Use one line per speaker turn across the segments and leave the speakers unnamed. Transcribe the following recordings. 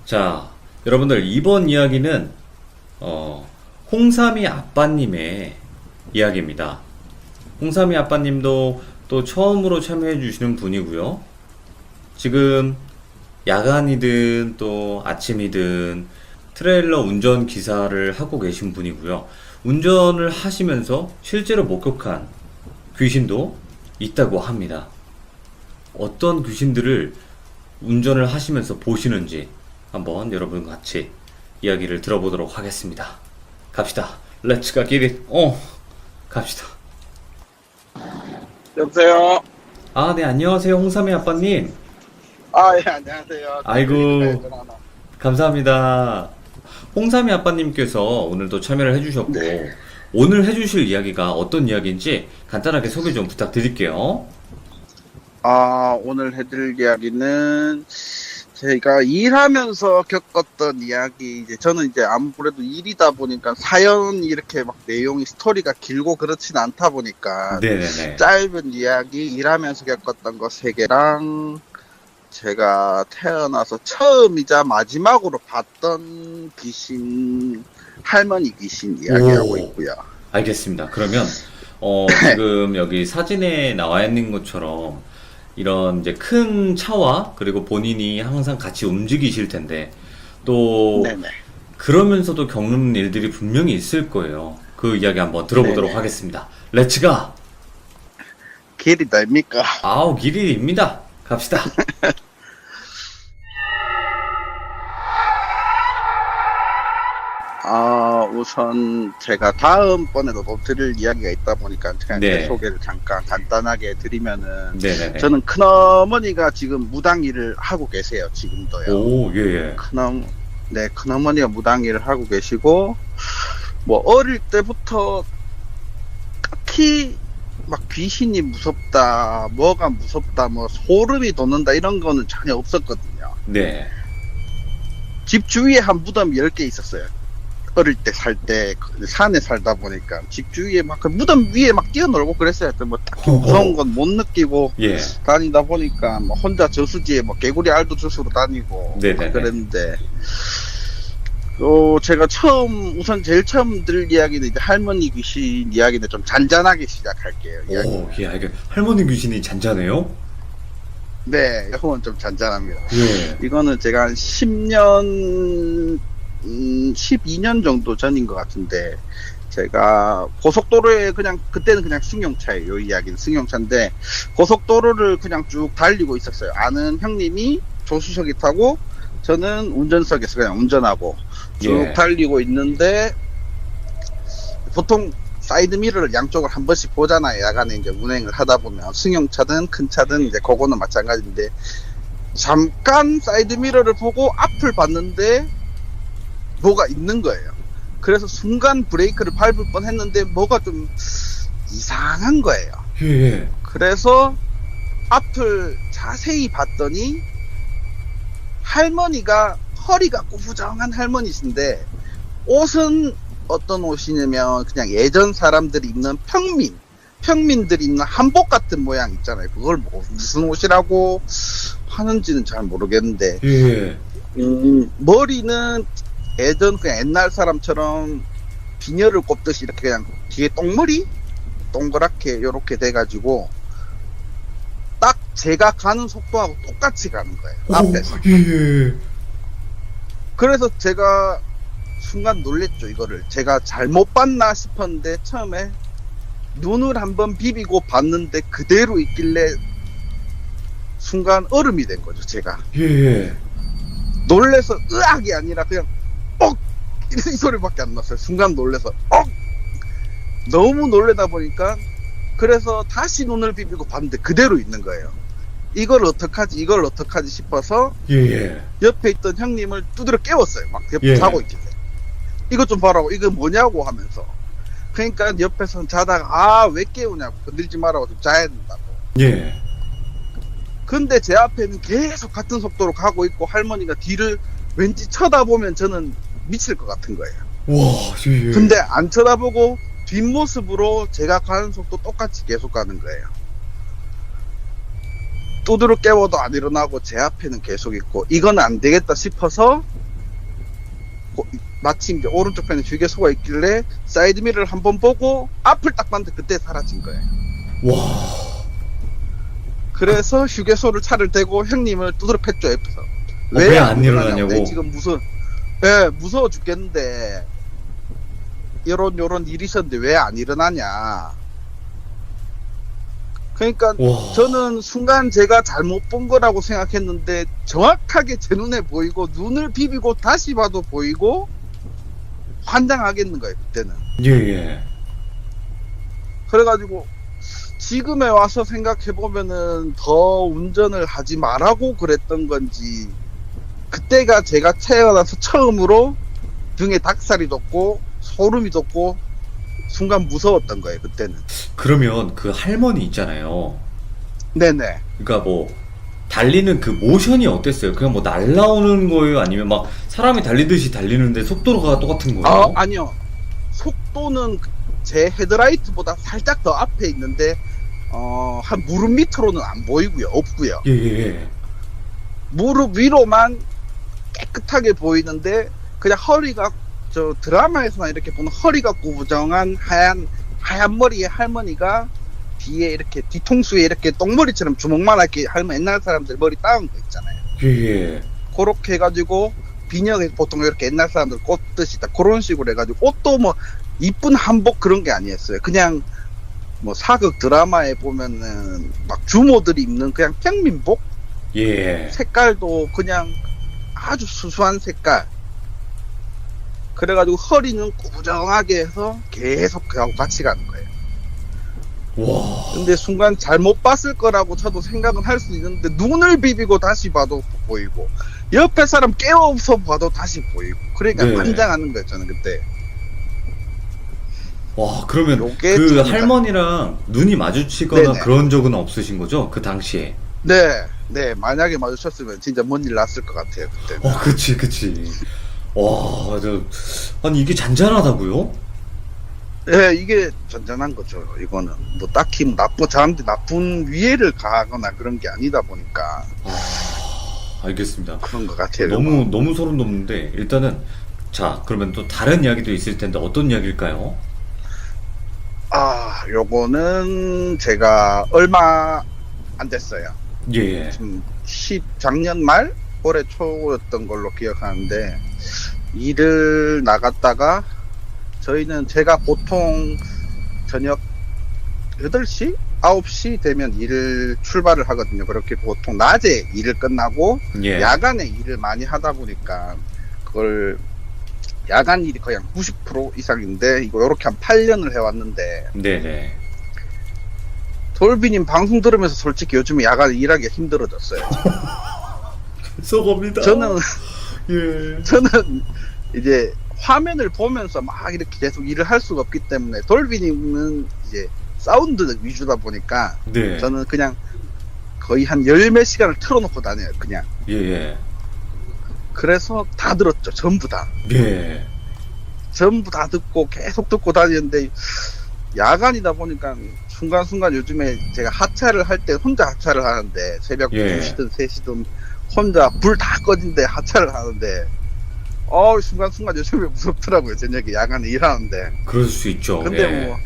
자, 여러분들 이번 이야기는 홍삼이 아빠님의 이야기입니다. 홍삼이 아빠님도 또 처음으로 참여해 주시는 분이고요. 지금 야간이든 또 아침이든 트레일러 운전 기사를 하고 계신 분이고요. 운전을 하시면서 실제로 목격한 귀신도 있다고 합니다. 어떤 귀신들을 운전을 하시면서 보시는지 한번 여러분 같이 이야기를 들어보도록 하겠습니다. 갑시다. 렛츠가 기릿. 갑시다.
여보세요?
아, 네, 안녕하세요. 홍삼이 아빠님.
아, 예, 안녕하세요.
아이고, 감사합니다. 홍삼이 아빠님께서 오늘도 참여를 해주셨고,
네.
오늘 해주실 이야기가 어떤 이야기인지 간단하게 소개 좀 부탁드릴게요.
오늘 해드릴 이야기는 제가 일하면서 겪었던 이야기, 이제 저는 이제 아무래도 일이다 보니까 사연이 이렇게 막 내용이 스토리가 길고 그렇진 않다 보니까
네네네.
짧은 이야기, 일하면서 겪었던 거 3개랑 제가 태어나서 처음이자 마지막으로 봤던 귀신, 할머니 귀신 이야기하고
오.
있고요.
알겠습니다. 그러면, 지금 여기 사진에 나와 있는 것처럼 이런 이제 큰 차와 그리고 본인이 항상 같이 움직이실 텐데 또
네네.
그러면서도 겪는 일들이 분명히 있을 거예요. 그 이야기 한번 들어보도록
네네.
하겠습니다. 렛츠가!
길이 됩니까?
아우, 길이입니다. 갑시다.
우선 제가 다음번에도 또 드릴 이야기가 있다 보니까 그냥
네.
제 소개를 잠깐 간단하게 드리면은
네네네.
저는 큰어머니가 지금 무당일을 하고 계세요. 지금도요.
오, 예, 예.
큰어머니가 무당일을 하고 계시고 뭐 어릴 때부터 딱히 막 귀신이 무섭다, 뭐가 무섭다, 뭐 소름이 돋는다 이런 거는 전혀 없었거든요.
네.
집 주위에 한 무덤 10개 있었어요. 어릴 때 살 때 산에 살다 보니까 집 주위에 막 그 무덤 위에 막 뛰어놀고 그랬어요. 뭐 딱히 무서운 건 못 느끼고
예.
다니다 보니까 뭐 혼자 저수지에 뭐 개구리 알도 주스로 다니고
네네네.
그랬는데 제가 우선 제일 처음 들을 이야기는 이제 할머니 귀신 이야기인데 좀 잔잔하게 시작할게요. 이야기.
오, 예, 할머니 귀신이 잔잔해요?
네, 이건 좀 잔잔합니다.
예.
이거는 제가 한 10년, 12년 정도 전인 것 같은데, 제가 고속도로에 그때는 그냥 승용차예요. 이 이야기는 승용차인데, 고속도로를 그냥 쭉 달리고 있었어요. 아는 형님이 조수석에 타고, 저는 운전석에서 그냥 운전하고 쭉
예.
달리고 있는데, 보통 사이드 미러를 양쪽을 한 번씩 보잖아요. 야간에 이제 운행을 하다 보면. 승용차든 큰 차든 이제 그거는 마찬가지인데, 잠깐 사이드 미러를 보고 앞을 봤는데 뭐가 있는 거예요. 그래서 순간 브레이크를 밟을 뻔 했는데 뭐가 좀 이상한 거예요.
예, 예.
그래서 앞을 자세히 봤더니 할머니가 허리가 꾸부정한 할머니신데 옷은 어떤 옷이냐면 그냥 예전 사람들이 입는 평민들이 입는 한복 같은 모양 있잖아요. 그걸 무슨 옷이라고 하는지는 잘 모르겠는데
예.
머리는 예전 그냥 옛날 사람처럼 비녀를 꼽듯이 이렇게 그냥 뒤에 똥머리 동그랗게 요렇게 돼가지고 딱 제가 가는 속도하고 똑같이 가는 거예요. 앞에서.
예, 예.
그래서 제가 순간 놀랬죠. 이거를 제가 잘못 봤나 싶었는데 처음에 눈을 한번 비비고 봤는데 그대로 있길래 순간 얼음이 된 거죠. 제가
예, 예.
놀래서 으악이 아니라 그냥 이 소리밖에 안 났어요. 순간 놀래서 너무 놀래다 보니까 그래서 다시 눈을 비비고 봤는데 그대로 있는 거예요. 이걸 어떡하지 싶어서
예, 예.
옆에 있던 형님을 두드려 깨웠어요. 막 옆에
예.
자고 있길래 이것 좀 봐라고, 이거 뭐냐고 하면서. 그러니까 옆에서 자다가 왜 깨우냐고, 건들지 말라고, 좀 자야 된다고.
예.
근데 제 앞에는 계속 같은 속도로 가고 있고 할머니가 뒤를 왠지 쳐다보면 저는 미칠 것 같은 거예요.
와, 예, 예.
근데 안 쳐다보고 뒷모습으로 제가 가는 속도 똑같이 계속 가는 거예요. 두드러 깨워도 안 일어나고 제 앞에는 계속 있고, 이건 안 되겠다 싶어서 마침 이제 오른쪽 편에 휴게소가 있길래 사이드미러를 한번 보고 앞을 딱 봤는데 그때 사라진 거예요.
와.
그래서 휴게소를 차를 대고 형님을 두드러 팼죠, 옆에서.
왜 안 일어나냐고?
내 지금 무서워 죽겠는데 요런 일이 있었는데 왜 안 일어나냐. 그러니까
와.
저는 순간 제가 잘못 본 거라고 생각했는데 정확하게 제 눈에 보이고 눈을 비비고 다시 봐도 보이고 환장하겠는 거예요, 그때는.
예.
그래가지고 지금에 와서 생각해보면은 더 운전을 하지 말라고 그랬던 건지, 그때가 제가 태어나서 처음으로 등에 닭살이 돋고 소름이 돋고 순간 무서웠던 거예요, 그때는.
그러면 그 할머니 있잖아요.
네네.
그러니까 뭐 달리는 그 모션이 어땠어요? 그냥 뭐 날라오는 거예요? 아니면 막 사람이 달리듯이 달리는데 속도가 똑같은 거예요?
아니요. 속도는 제 헤드라이트보다 살짝 더 앞에 있는데 한 무릎 밑으로는 안 보이고요, 없고요.
예.
무릎 위로만 깨끗하게 보이는데 그냥 허리가, 저 드라마에서나 이렇게 보는 허리가 구부정한 하얀 머리의 할머니가 뒤에 이렇게 뒤통수에 이렇게 똥머리처럼 주먹만하게 옛날 사람들 머리 따은 거 있잖아요.
예.
그렇게 해가지고 비녀에 보통 이렇게 옛날 사람들 꽂듯이 딱 그런 식으로 해가지고, 옷도 뭐 이쁜 한복 그런 게 아니었어요. 그냥 뭐 사극 드라마에 보면은 막 주모들이 입는 그냥 평민복,
예.
색깔도 그냥 아주 수수한 색깔. 그래가지고 허리는 꾸정하게 해서 계속 그하고 같이 가는 거예요.
와.
근데 순간 잘못 봤을 거라고 저도 생각은 할 수 있는데 눈을 비비고 다시 봐도 보이고 옆에 사람 깨워서 봐도 다시 보이고, 그러니까
네.
환장하는 거예요, 저는 그때.
와, 그러면
요게
그
전이다.
할머니랑 눈이 마주치거나
네네.
그런 적은 없으신 거죠? 그 당시에?
네, 만약에 마주쳤으면 진짜 뭔 일 났을 것 같아요, 그때.
그치. 와, 아니, 이게 잔잔하다고요?
네, 이게 잔잔한 거죠, 이거는. 뭐 딱히 뭐 저한테 나쁜 위해를 가하거나 그런 게 아니다 보니까
알겠습니다.
그런 것 같아요.
너무 소름 돋는데, 일단은, 자, 그러면 또 다른 이야기도 있을 텐데, 어떤 이야기일까요?
요거는 제가 얼마 안 됐어요.
예.
작년 말? 올해 초였던 걸로 기억하는데, 일을 나갔다가, 저희는 제가 보통 저녁 8시? 9시 되면 일을 출발을 하거든요. 그렇게 보통 낮에 일을 끝나고,
예.
야간에 일을 많이 하다 보니까, 그걸, 야간 일이 거의 한 90% 이상인데, 이거 이렇게 한 8년을 해왔는데,
네네.
돌비님 방송 들으면서 솔직히 요즘에 야간에 일하기가 힘들어졌어요.
썩업니다.
저는
예.
이제 화면을 보면서 막 이렇게 계속 일을 할 수가 없기 때문에, 돌비님은 이제 사운드 위주다 보니까
네.
저는 그냥 거의 한 열 몇 시간을 틀어놓고 다녀요, 그냥.
예.
그래서 다 들었죠, 전부 다.
예.
전부 다 듣고 계속 듣고 다니는데, 야간이다 보니까 순간순간 요즘에 제가 하차를 할 때 혼자 하차를 하는데, 새벽
예.
2시든 3시든 혼자 불 다 꺼진데 하차를 하는데, 순간순간 요즘에 무섭더라고요, 저녁에 야간에 일하는데.
그럴 수 있죠.
근데
예.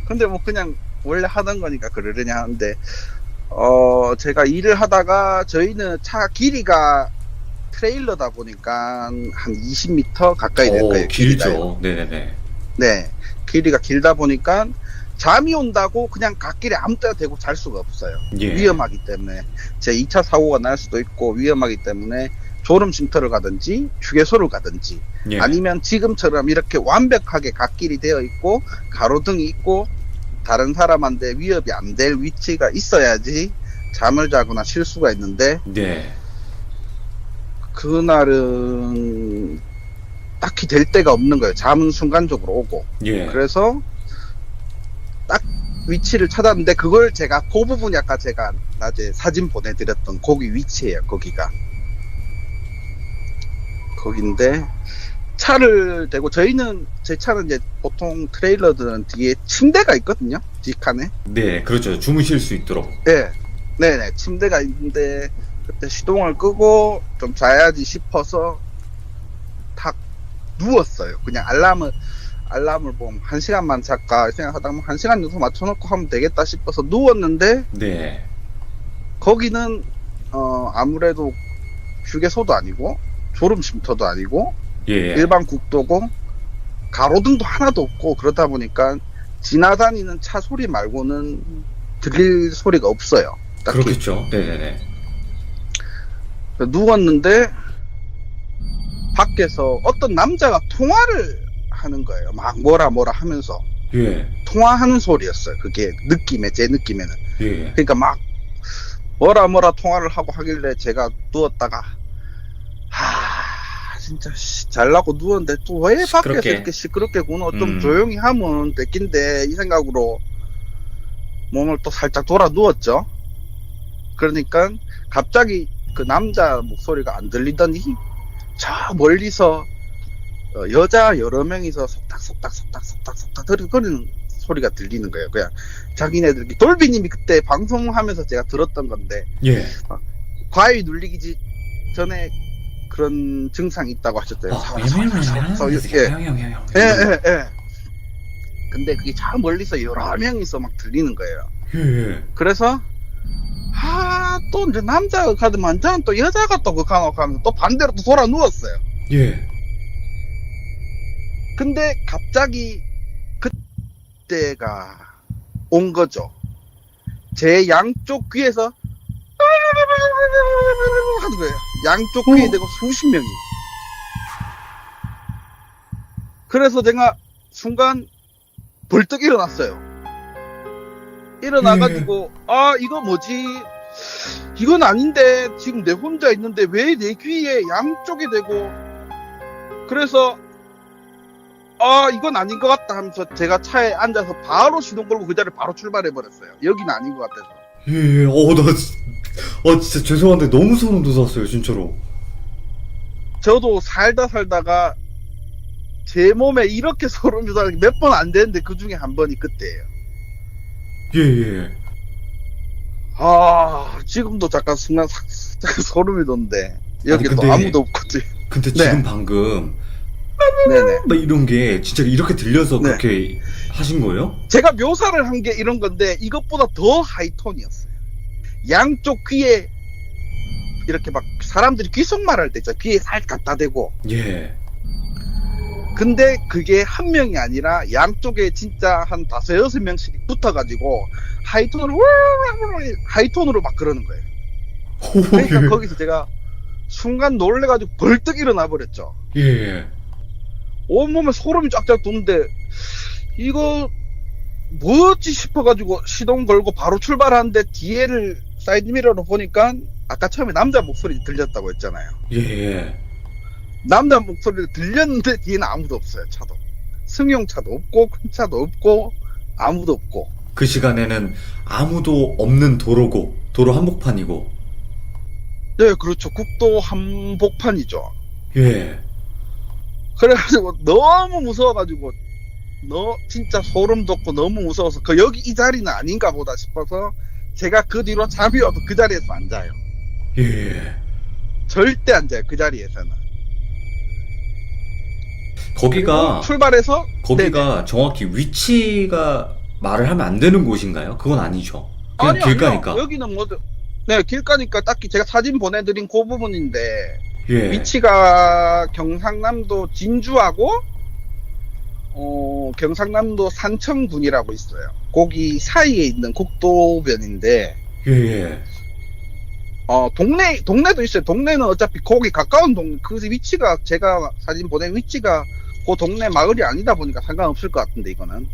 근데 뭐 그냥 원래 하던 거니까 그러려냐 하는데, 제가 일을 하다가, 저희는 차 길이가 트레일러다 보니까 한 20m 가까이 될 거예요. 길이가요.
길죠. 네네네.
네, 길이가 길다 보니까 잠이 온다고 그냥 갓길에 아무 때나 대고 잘 수가 없어요.
예.
위험하기 때문에. 제 2차 사고가 날 수도 있고 위험하기 때문에 졸음 쉼터를 가든지 휴게소를 가든지,
예.
아니면 지금처럼 이렇게 완벽하게 갓길이 되어 있고 가로등이 있고 다른 사람한테 위협이 안 될 위치가 있어야지 잠을 자거나 쉴 수가 있는데,
네.
그날은 딱히 될 데가 없는 거예요. 잠은 순간적으로 오고.
예.
그래서 딱 위치를 찾았는데, 그걸 제가 그 부분이 아까 제가 낮에 사진 보내드렸던 거기 위치예요. 거긴데 차를 대고, 저희는, 제 차는 이제 보통 트레일러들은 뒤에 침대가 있거든요, 뒷칸에.
네, 그렇죠. 주무실 수 있도록.
네, 네네, 침대가 있는데, 그때 시동을 끄고 좀 자야지 싶어서 탁 누웠어요. 그냥 알람을 보면 1시간만 잘까 생각하다가 1시간 정도 맞춰놓고 하면 되겠다 싶어서 누웠는데,
네.
거기는, 아무래도 휴게소도 아니고, 졸음 쉼터도 아니고,
예.
일반 국도고, 가로등도 하나도 없고, 그러다 보니까 지나다니는 차 소리 말고는 들릴 소리가 없어요. 딱히.
그렇겠죠. 네네네.
누웠는데 밖에서 어떤 남자가 통화를 하는 거예요. 막 뭐라 하면서
예.
통화하는 소리였어요. 그게 제 느낌에는.
예.
그러니까 막 뭐라 통화를 하고 하길래 제가 누웠다가 진짜 잘라고 누웠는데 또 왜 밖에서
시끄럽게.
이렇게 시끄럽게 구노, 좀 조용히 하면 됐긴데 이 생각으로 몸을 또 살짝 돌아 누웠죠. 그러니까 갑자기 그 남자 목소리가 안 들리더니 저 멀리서 여자 여러 명이서 속닥속닥 거리는 소리가 들리는 거예요. 그냥 자기네들, 돌비님이 그때 방송하면서 제가 들었던 건데,
예.
과위 눌리기 전에 그런 증상이 있다고 하셨대요. 예. 근데 그게 저 멀리서 여러 명이서 막 들리는 거예요.
예.
그래서 또 이제 남자가 가더만 저는 또 여자가 또 그 간혹 하면 또 반대로 또 돌아 누웠어요.
예.
근데 갑자기 그때가 온 거죠. 제 양쪽 귀에서 하는 거예요. 양쪽 귀에 대고 수십 명이. 그래서 제가 순간 벌떡 일어났어요. 일어나가지고 이거 뭐지? 이건 아닌데 지금 내 혼자 있는데 왜 내 귀에 양쪽에 대고. 그래서 이건 아닌 것 같다 하면서 제가 차에 앉아서 바로 시동 걸고 그 자리를 바로 출발해 버렸어요. 여기는 아닌 것 같아서.
예. 진짜 죄송한데 너무 소름 돋았어요, 진짜로.
저도 살다가 제 몸에 이렇게 소름 돋아서 몇 번 안 되는데 그 중에 한 번이 그때예요.
예.
지금도 잠깐 순간 소름이 돋는데 여기 또
근데,
아무도 없고.
근데
네.
지금 방금
네네.
막 이런 게 진짜 이렇게 들려서
네.
그렇게 하신 거예요?
제가 묘사를 한 게 이런 건데 이것보다 더 하이톤이었어요. 양쪽 귀에 이렇게 막 사람들이 귓속말 할 때 있죠. 귀에 살 갖다 대고.
예.
근데 그게 한 명이 아니라 양쪽에 진짜 한 5-6명씩 붙어가지고 하이톤으로 막 그러는 거예요. 그러니까 거기서 제가 순간 놀래가지고 벌떡 일어나 버렸죠.
예.
온몸에 소름이 쫙쫙 돋는데 이거 뭐지 싶어가지고 시동 걸고 바로 출발하는데 뒤에를 사이드미러로 보니까 아까 처음에 남자 목소리 들렸다고 했잖아요.
예.
남자 목소리를 들렸는데 뒤에는 아무도 없어요. 차도 승용차도 없고 큰 차도 없고 아무도 없고.
그 시간에는 아무도 없는 도로 한복판이고.
네, 그렇죠. 국도 한복판이죠.
예.
그래가지고 너무 무서워가지고 진짜 소름 돋고 너무 무서워서 여기 이 자리는 아닌가 보다 싶어서 제가 그 뒤로 잠이 와도 그 자리에서 안 자요.
예.
절대 안 자요. 그 자리에서는.
거기가
출발해서
정확히 위치가 말을 하면 안 되는 곳인가요? 그건 아니죠. 그냥
아니요,
길가니까.
아니요. 여기는 길가니까 딱히 제가 사진 보내드린 그 부분인데
예.
위치가 경상남도 진주하고 경상남도 산청군이라고 있어요. 거기 사이에 있는 국도변인데
예.
동네도 있어요. 동네는 어차피 거기 가까운 그 위치가 제가 사진 보낸 위치가 그 동네 마을이 아니다 보니까 상관없을 것 같은데 이거는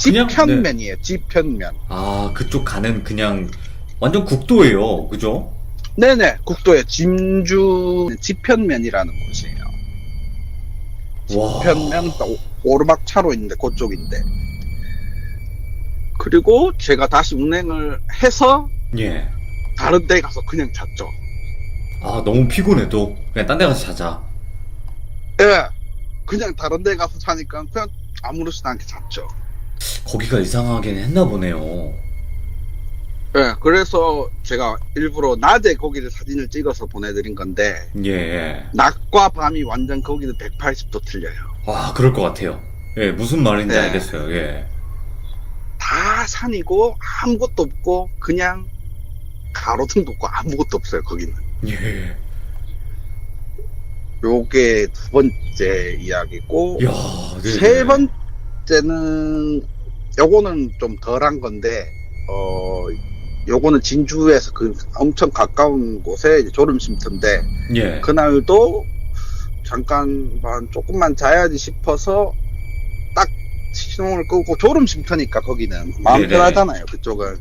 그냥
지편면이에요. 네. 지편면.
그쪽 가는 그냥 완전 국도예요. 그죠?
네네. 국도에 진주 지편면이라는 곳이에요. 지편면 오르막 차로 있는데 그쪽인데. 그리고 제가 다시 운행을 해서
예.
다른 데 가서 그냥 잤죠.
너무 피곤해도 그냥 딴 데 가서 자자.
예. 그냥 다른 데 가서 자니까 그냥 아무렇지도 않게 잤죠.
거기가 이상하긴 했나 보네요.
네, 그래서 제가 일부러 낮에 거기를 사진을 찍어서 보내드린 건데,
예.
낮과 밤이 완전 거기는 180도 틀려요.
아, 그럴 것 같아요. 예, 무슨 말인지
네.
알겠어요. 예.
다 산이고, 아무것도 없고, 그냥 가로등도 없고, 아무것도 없어요, 거기는.
예.
요게 두 번째 이야기고,
이야, 네.
세 번째는, 요거는 좀 덜한 건데, 요거는 진주에서 그 엄청 가까운 곳에 이제 졸음쉼터인데,
예.
그날도 잠깐만 조금만 자야지 싶어서 딱 시동을 끄고 졸음쉼터니까 거기는 마음
네네.
편하잖아요, 그쪽은.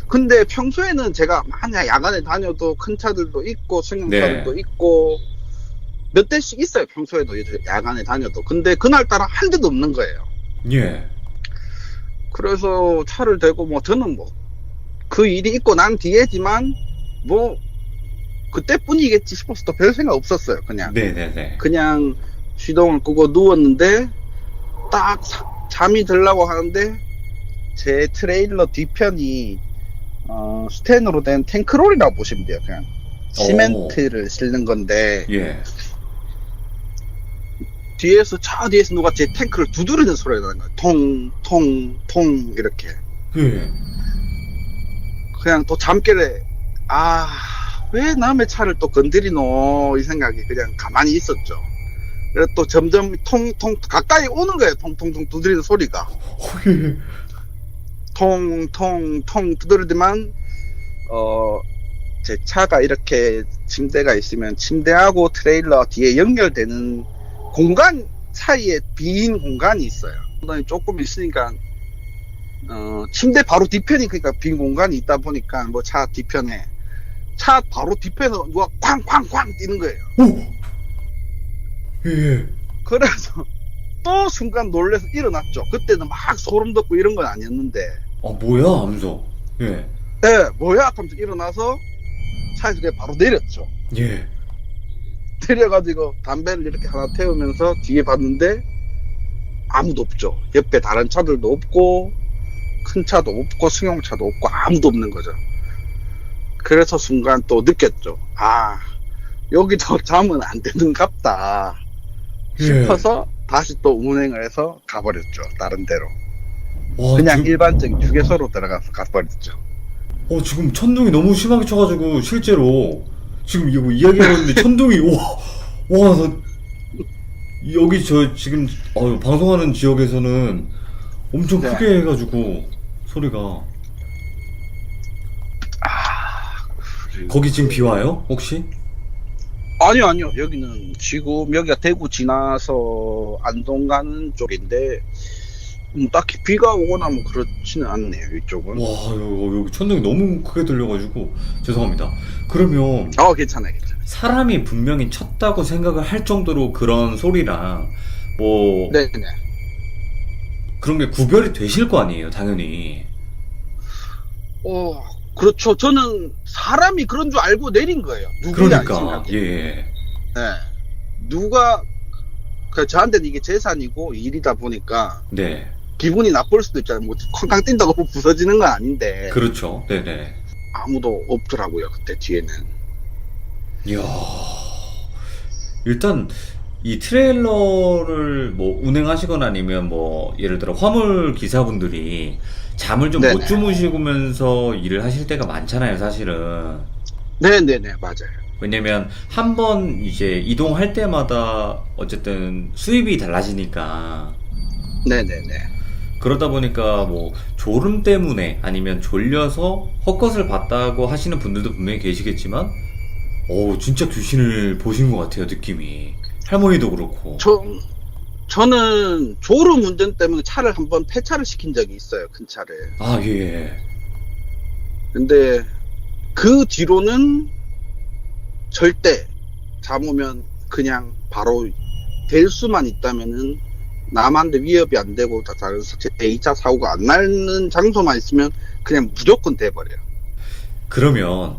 근데 평소에는 제가 만약 야간에 다녀도 큰 차들도 있고 승용차들도
네.
있고 몇 대씩 있어요, 평소에도 야간에 다녀도. 근데 그날따라 한 대도 없는 거예요.
예.
그래서 차를 대고 뭐 저는 뭐 그 일이 있고 난 뒤에지만 뭐 그때뿐이겠지 싶어서 또 별 생각 없었어요.
네네네.
그냥 시동을 끄고 누웠는데 딱 잠이 들려고 하는데 제 트레일러 뒤편이 스텐으로 된 탱크롤이라고 보시면 돼요. 그냥 시멘트를 실는 건데
예.
차 뒤에서 누가 제 탱크를 두드리는 소리가 나는 거예요. 통 이렇게.
예.
그냥 또 잠결에 왜 남의 차를 또 건드리노 이 생각이 그냥 가만히 있었죠. 그래서 또 점점 통통 가까이 오는 거예요. 통통통 두드리는 소리가.
예.
통통통 두드리지만 제 차가 이렇게 침대가 있으면 침대하고 트레일러 뒤에 연결되는 공간 사이에 빈 공간이 있어요. 조금 있으니까 침대 바로 뒤편이 그러니까 빈 공간이 있다 보니까 뭐 차 뒤편에 차 바로 뒤편에서 누가 쾅쾅쾅 뛰는 거예요.
오! 예.
그래서 또 순간 놀래서 일어났죠. 그때는 막 소름 돋고 이런 건 아니었는데
아, 뭐야? 하면서. 예.
네, 뭐야? 하면서 일어나서 차에서 그냥 바로 내렸죠.
예.
내려가지고 담배를 이렇게 하나 태우면서 뒤에 봤는데 아무도 없죠. 옆에 다른 차들도 없고 큰 차도 없고 승용차도 없고 아무도 없는 거죠. 그래서 순간 또 느꼈죠. 여기도 자면 안 되는갑다 싶어서 다시 또 운행을 해서 가버렸죠. 다른 데로.
와,
그냥
지금,
일반적인 휴게소로 들어가서 가버렸죠.
지금 천둥이 너무 심하게 쳐가지고, 실제로, 지금 이거 이야기하고 있는데, 천둥이, 여기 지금, 방송하는 지역에서는 엄청
네.
크게 해가지고, 소리가. 거기 지금 비 와요? 혹시?
아니요. 여기는 지금 여기가 대구 지나서 안동 가는 쪽인데 딱히 비가 오거나 뭐 그렇지는 않네요. 이쪽은.
와, 여기 천둥이 너무 크게 들려가지고, 죄송합니다. 그러면,
괜찮아요.
사람이 분명히 쳤다고 생각을 할 정도로 그런 소리랑, 뭐,
네네.
그런 게 구별이 되실 거 아니에요, 당연히.
그렇죠. 저는 사람이 그런 줄 알고 내린 거예요. 누구냐, 이
그러니까,
생각에.
예.
네. 누가, 저한테는 이게 재산이고 일이다 보니까
네.
기분이 나쁠 수도 있잖아요. 뭐, 쾅쾅 뛴다고 부서지는 건 아닌데.
그렇죠. 네네.
아무도 없더라고요, 그때 뒤에는.
이야. 일단, 이 트레일러를 뭐 운행하시거나 아니면 뭐, 예를 들어 화물 기사분들이 잠을 좀 못
네네.
주무시면서 일을 하실 때가 많잖아요, 사실은.
네네네, 맞아요.
왜냐면 한 번 이제 이동할 때마다 어쨌든 수입이 달라지니까
네네네.
그러다 보니까 뭐 졸음 때문에 아니면 졸려서 헛것을 봤다고 하시는 분들도 분명히 계시겠지만 진짜 귀신을 보신 것 같아요, 느낌이. 할머니도 그렇고.
저는 졸음 운전 때문에 차를 한번 폐차를 시킨 적이 있어요, 큰 차를.
아, 예.
근데 그 뒤로는 절대 잠 오면 그냥 바로 될 수만 있다면은 남한테 위협이 안 되고 다른 A차 사고가 안 나는 장소만 있으면 그냥 무조건 돼버려요.
그러면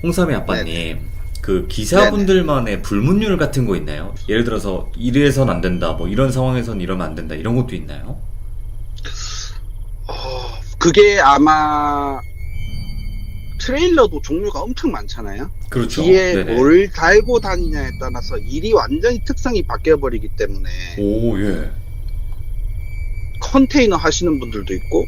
홍삼이 아빠님, 그 기사분들만의 불문율 같은 거 있나요? 예를 들어서 이래선 안 된다, 뭐 이런 상황에선 이러면 안 된다, 이런 것도 있나요?
그게 아마 트레일러도 종류가 엄청 많잖아요.
그렇죠.
뒤에
네네.
뭘 달고 다니냐에 따라서 일이 완전히 특성이 바뀌어버리기 때문에
오, 예.
컨테이너 하시는 분들도 있고,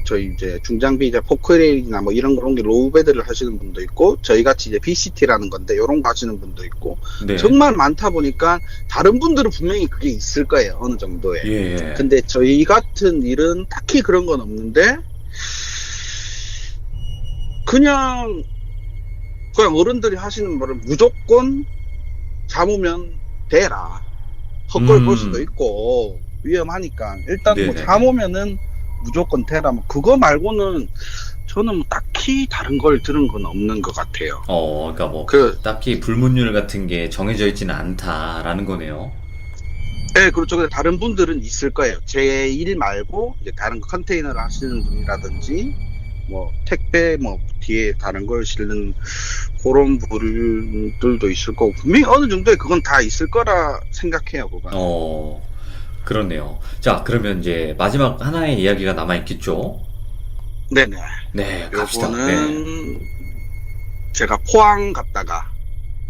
저희 이제 중장비 이제 포크레일이나 뭐 이런 그런 게 로우베드를 하시는 분도 있고, 저희 같이 이제 BCT라는 건데 요런 거 하시는 분도 있고,
네.
정말 많다 보니까 다른 분들은 분명히 그게 있을 거예요, 어느 정도에.
예, 예.
근데 저희 같은 일은 딱히 그런 건 없는데, 그냥 어른들이 하시는 말은 무조건 잠오면 되라. 헛걸 볼 수도 있고 위험하니까 일단 뭐
네네.
잠오면은 무조건 되라. 뭐 그거 말고는 저는 뭐 딱히 다른 걸 들은 건 없는 것 같아요.
그러니까 뭐
그,
딱히 불문율 같은 게 정해져 있지는 않다라는 거네요.
네, 그렇죠. 근데 다른 분들은 있을 거예요. 제 일 말고 이제 다른 컨테이너를 하시는 분이라든지 뭐 택배 뭐 뒤에 다른 걸 실는 그런 분들도 있을 거고 분명히 어느 정도의 그건 다 있을 거라 생각해요. 그건.
그렇네요. 자, 그러면 이제 마지막 하나의 이야기가 남아있겠죠?
네네.
네, 갑시다. 네.
요거는 제가 포항 갔다가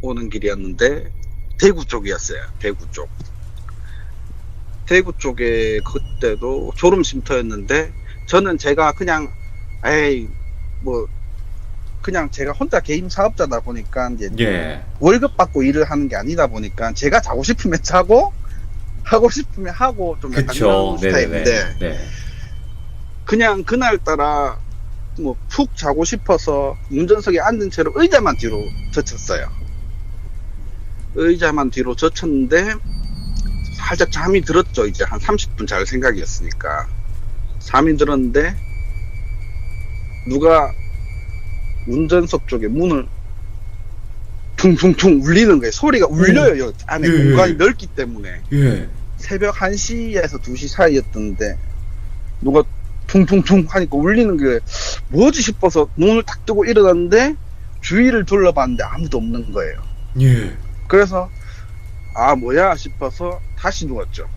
오는 길이었는데 대구 쪽이었어요. 대구 쪽. 대구 쪽에 그때도 졸음 쉼터였는데 저는 제가 그냥 뭐 그냥 제가 혼자 개인 사업자다 보니까 이제
예.
월급 받고 일을 하는 게 아니다 보니까 제가 자고 싶으면 자고 하고 싶으면 하고 좀 약간
그쵸.
이런 스타일인데
네네네. 네.
그냥 그날따라 뭐 푹 자고 싶어서 운전석에 앉은 채로 의자만 뒤로 젖혔어요. 의자만 뒤로 젖혔는데 살짝 잠이 들었죠. 이제 한 30분 잘 생각이었으니까 잠이 들었는데 누가 운전석 쪽에 문을 퉁퉁퉁 울리는 거예요. 소리가 울려요. 여기 안에
예,
공간이
예.
넓기 때문에.
예.
새벽 1시에서 2시 사이였던데 누가 퉁퉁퉁 하니까 울리는 게 뭐지 싶어서 눈을 딱 뜨고 일어났는데 주위를 둘러봤는데 아무도 없는 거예요.
예.
그래서 아 뭐야 싶어서 다시 누웠죠.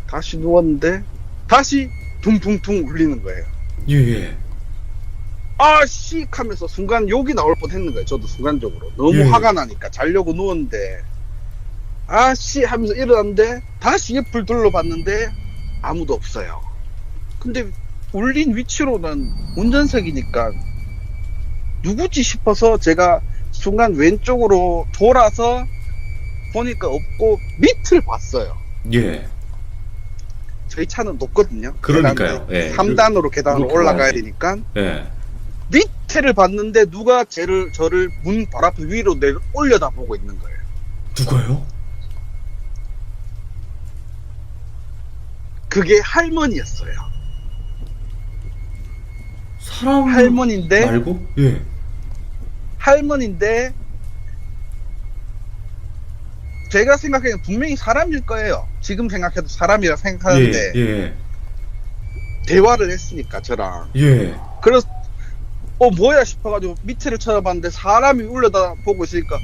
다시 누웠는데 다시 퉁퉁퉁 울리는 거예요.
예. 예.
아씨 하면서 순간 욕이 나올 뻔했는 거예요. 저도 순간적으로 너무
예.
화가 나니까 자려고 누웠는데 아씨 하면서 일어났는데 다시 옆을 둘러봤는데 아무도 없어요. 근데 울린 위치로는 운전석이니까 누구지 싶어서 제가 순간 왼쪽으로 돌아서 보니까 없고 밑을 봤어요.
예.
저희 차는 높거든요.
그러니까요. 예.
3단으로 계단으로
그렇게
올라가야
가야지.
되니까
예.
밑에를 봤는데 누가 저를 문 바로 앞에 위로 올려다 보고 있는 거예요.
누가요?
그게 할머니였어요.
사람
할머니인데
말고? 예.
할머니인데 제가 생각하기엔 분명히 사람일 거예요. 지금 생각해도 사람이라 생각하는데
예. 예.
대화를 했으니까 저랑.
예.
그래서 뭐야 싶어가지고 밑을 쳐다봤는데 사람이 올려다 보고 있으니까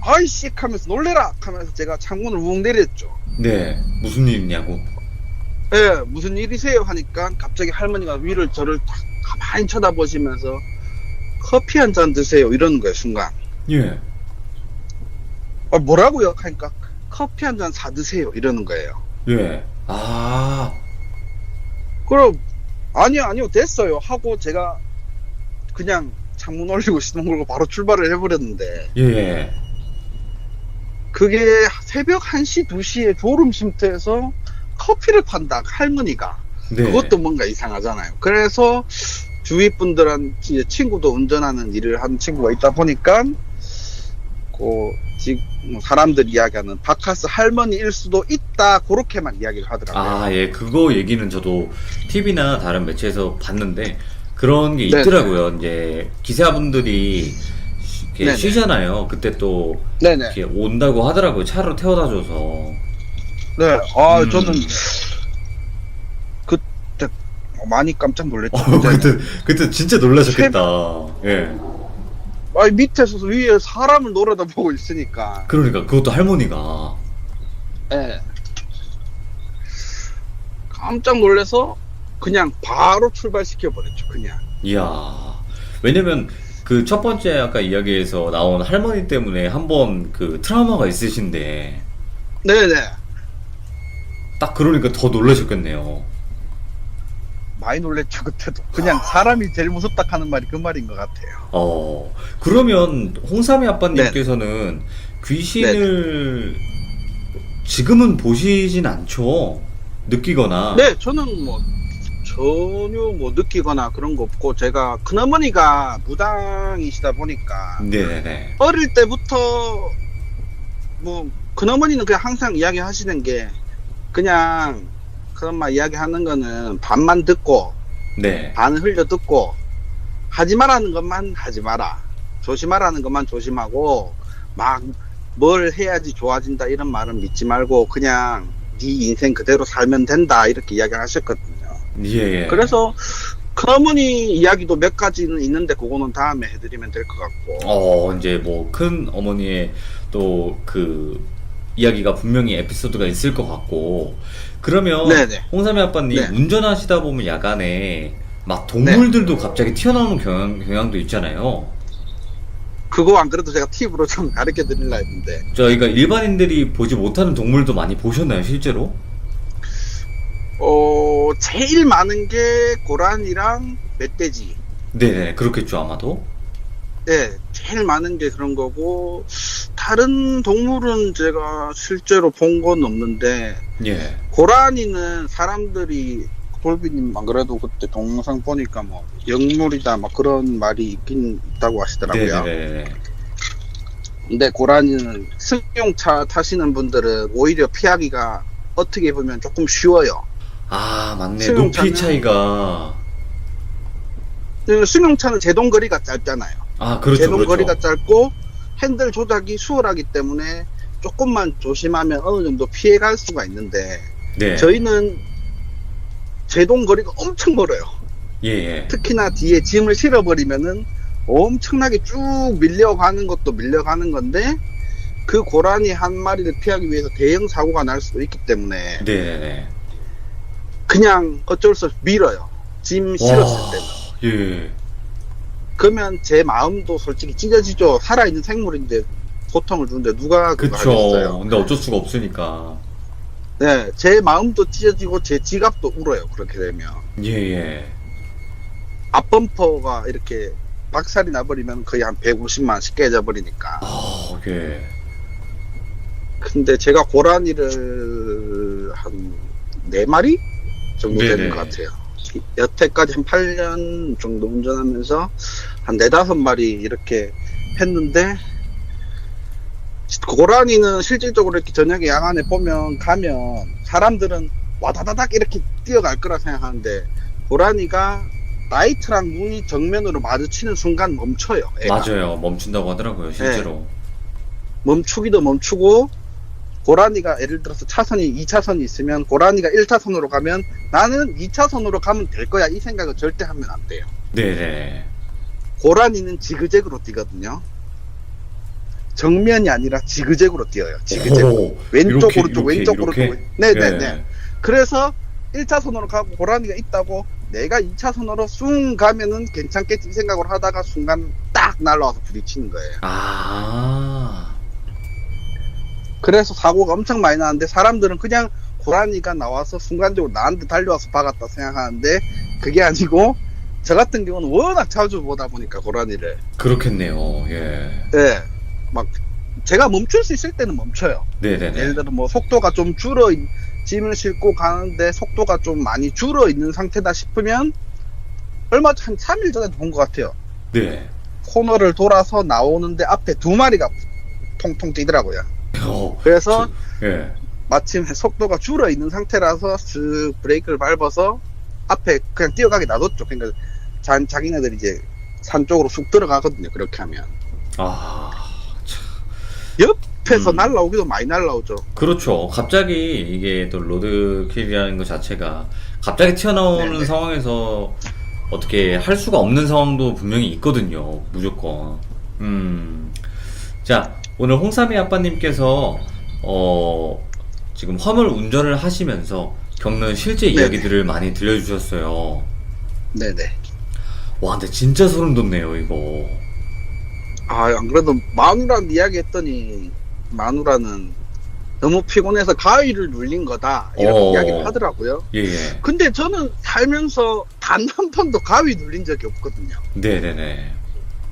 아이씨 하면서 놀래라 하면서 제가 창문을 웅 내렸죠.
네. 무슨 일이냐고?
예, 무슨 일이세요 하니까 갑자기 할머니가 위를 저를 딱 가만히 쳐다보시면서 커피 한 잔 드세요 이러는 거예요. 순간
예.
뭐라고요 하니까 커피 한 잔 사드세요 이러는 거예요.
예. 아.
그럼 아니요 됐어요 하고 제가 그냥 창문 올리고 시동 걸고 바로 출발을 해버렸는데
예.
그게 새벽 1시 2시에 졸음 쉼터에서 커피를 판다 할머니가.
네.
그것도 뭔가 이상하잖아요. 그래서 주위 분들한테 친구도 운전하는 일을 하는 친구가 있다 보니까 지금 사람들 이야기하는 바카스 할머니일 수도 있다 그렇게만 이야기를 하더라고요.
아, 예. 그거 얘기는 저도 TV나 다른 매체에서 봤는데 그런 게
네네.
있더라고요. 이제 기사분들이 이렇게
네네.
쉬잖아요. 그때 또
네네.
이렇게 온다고 하더라고요. 차로 태워다 줘서.
네. 저는 그때 많이 깜짝 놀랐죠.
그때 진짜 놀라셨겠다. 예.
밑에서 위에 사람을 놀아다보고 있으니까.
그러니까 그것도 할머니가.
예. 깜짝 놀라서 그냥 바로 출발시켜버렸죠, 그냥.
이야. 왜냐면 그 첫 번째 아까 이야기에서 나온 할머니 때문에 한번 그 트라우마가 있으신데
네네.
딱 그러니까 더 놀라셨겠네요.
많이 놀랬죠, 그때도. 그냥 사람이 제일 무섭다 하는 말이 그 말인 것 같아요.
그러면 홍삼이 아빠님께서는 귀신을 지금은 보시진 않죠? 느끼거나.
네, 저는 뭐, 전혀 뭐 느끼거나 그런 거 없고, 제가 큰어머니가 무당이시다 보니까,
네네네.
어릴 때부터, 뭐, 큰어머니는 그냥 항상 이야기 하시는 게, 그냥, 큰엄마 이야기 하는 거는 반만 듣고,
네.
반을 흘려 듣고, 하지 말라는 것만 하지 마라. 조심하라는 것만 조심하고, 막, 뭘 해야지 좋아진다 이런 말은 믿지 말고, 그냥, 네 인생 그대로 살면 된다. 이렇게 이야기를 하셨거든요.
예, 예.
그래서, 큰어머니 이야기도 몇 가지는 있는데, 그거는 다음에 해드리면 될 것 같고.
이제 뭐 큰 어머니의 또 그 이야기가 분명히 에피소드가 있을 것 같고, 그러면
네네.
홍삼이 아빠님
네.
운전하시다 보면 야간에 막 동물들도 갑자기 튀어나오는 경향도 있잖아요.
그거 안 그래도 제가 팁으로 좀 가르쳐 드리려 했는데,
저희가 일반인들이 보지 못하는 동물도 많이 보셨나요, 실제로?
제일 많은 게 고라니랑 멧돼지.
네네, 그렇겠죠, 아마도.
네, 제일 많은 게 그런 거고, 다른 동물은 제가 실제로 본 건 없는데,
예.
고라니는 사람들이, 골비님 안 그래도 그때 동영상 보니까 뭐, 영물이다, 막 그런 말이 있긴 있다고 하시더라고요.
네네네.
근데 고라니는 승용차 타시는 분들은 오히려 피하기가 어떻게 보면 조금 쉬워요.
아, 맞네.
승용차는-
높이 차이가.
승용차는 제동거리가 짧잖아요.
아, 그렇죠,
제동거리가
그렇죠.
짧고 핸들 조작이 수월하기 때문에 조금만 조심하면 어느 정도 피해갈 수가 있는데,
네.
저희는 제동거리가 엄청 멀어요.
예, 예.
특히나 뒤에 짐을 실어버리면은 엄청나게 쭉 밀려가는 것도 밀려가는 건데, 그 고라니 한 마리를 피하기 위해서 대형 사고가 날 수도 있기 때문에
네네네.
그냥 어쩔 수 없이 밀어요. 짐 실었을 때는.
예.
그러면 제 마음도 솔직히 찢어지죠. 살아있는 생물인데 고통을 주는데 누가 그거
그쵸.
하겠어요.
근데 어쩔 수가 없으니까.
네, 제 마음도 찢어지고 제 지갑도 울어요. 그렇게 되면
예, 예.
앞범퍼가 이렇게 박살이 나버리면 거의 한 150만 원씩 깨져버리니까.
예.
근데 제가 고라니를 한 4마리 정도 되는
네네.
것 같아요. 여태까지 한 8년 정도 운전하면서 한 4-5마리 이렇게 했는데, 고라니는 실질적으로 이렇게 저녁에 야간에 가면 사람들은 와다다닥 이렇게 뛰어갈 거라 생각하는데, 고라니가 라이트랑 눈이 정면으로 마주치는 순간 멈춰요. 애가.
맞아요. 멈춘다고 하더라고요, 실제로.
멈추기도 멈추고, 고라니가 예를 들어서 차선이 2차선이 있으면 고라니가 1차선으로 가면 나는 2차선으로 가면 될 거야, 이 생각을 절대 하면 안 돼요.
네네.
고라니는 지그재그로 뛰거든요. 정면이 아니라 지그재그로 뛰어요. 지그재그.
오,
왼쪽
이렇게,
오른쪽
이렇게,
왼쪽
이렇게?
오른쪽 네네네.
예.
그래서 1차선으로 가고 고라니가 있다고 내가 2차선으로 쑥 가면은 괜찮겠지 이 생각을 하다가 순간 딱 날라와서 부딪히는 거예요.
아.
그래서 사고가 엄청 많이 나는데, 사람들은 그냥 고라니가 나와서 순간적으로 나한테 달려와서 박았다 생각하는데, 그게 아니고 저 같은 경우는 워낙 자주 보다 보니까 고라니를,
그렇겠네요. 예.
네, 막 제가 멈출 수 있을 때는 멈춰요.
네네네.
예를 들어 뭐 속도가 좀 짐을 싣고 가는데 속도가 좀 많이 줄어 있는 상태다 싶으면, 얼마 한 3일 전에도 본 것 같아요.
네.
코너를 돌아서 나오는데 앞에 2마리가 통통 뛰더라고요. 그래서
예.
마침 속도가 줄어 있는 상태라서 쓱 브레이크를 밟아서 앞에 그냥 뛰어가게 놔뒀죠. 그러니까 자기네들이 이제 산 쪽으로 쑥 들어가거든요. 그렇게 하면
아.
옆에서 날라오기도 많이 날라오죠.
그렇죠. 갑자기 이게 또 로드킬이라는 것 자체가 갑자기 튀어나오는
네네.
상황에서 어떻게 할 수가 없는 상황도 분명히 있거든요. 무조건. 자, 오늘 홍삼이 아빠님께서 지금 화물 운전을 하시면서 겪는 실제
네네.
이야기들을 많이 들려주셨어요.
네네.
와, 근데 진짜 소름 돋네요, 이거.
아, 안 그래도 마누라는 이야기 했더니, 마누라는 너무 피곤해서 가위를 눌린 거다. 이렇게 이야기를
어,
하더라고요.
예, 예.
근데 저는 살면서 단 한 번도 가위 눌린 적이 없거든요.
네네네.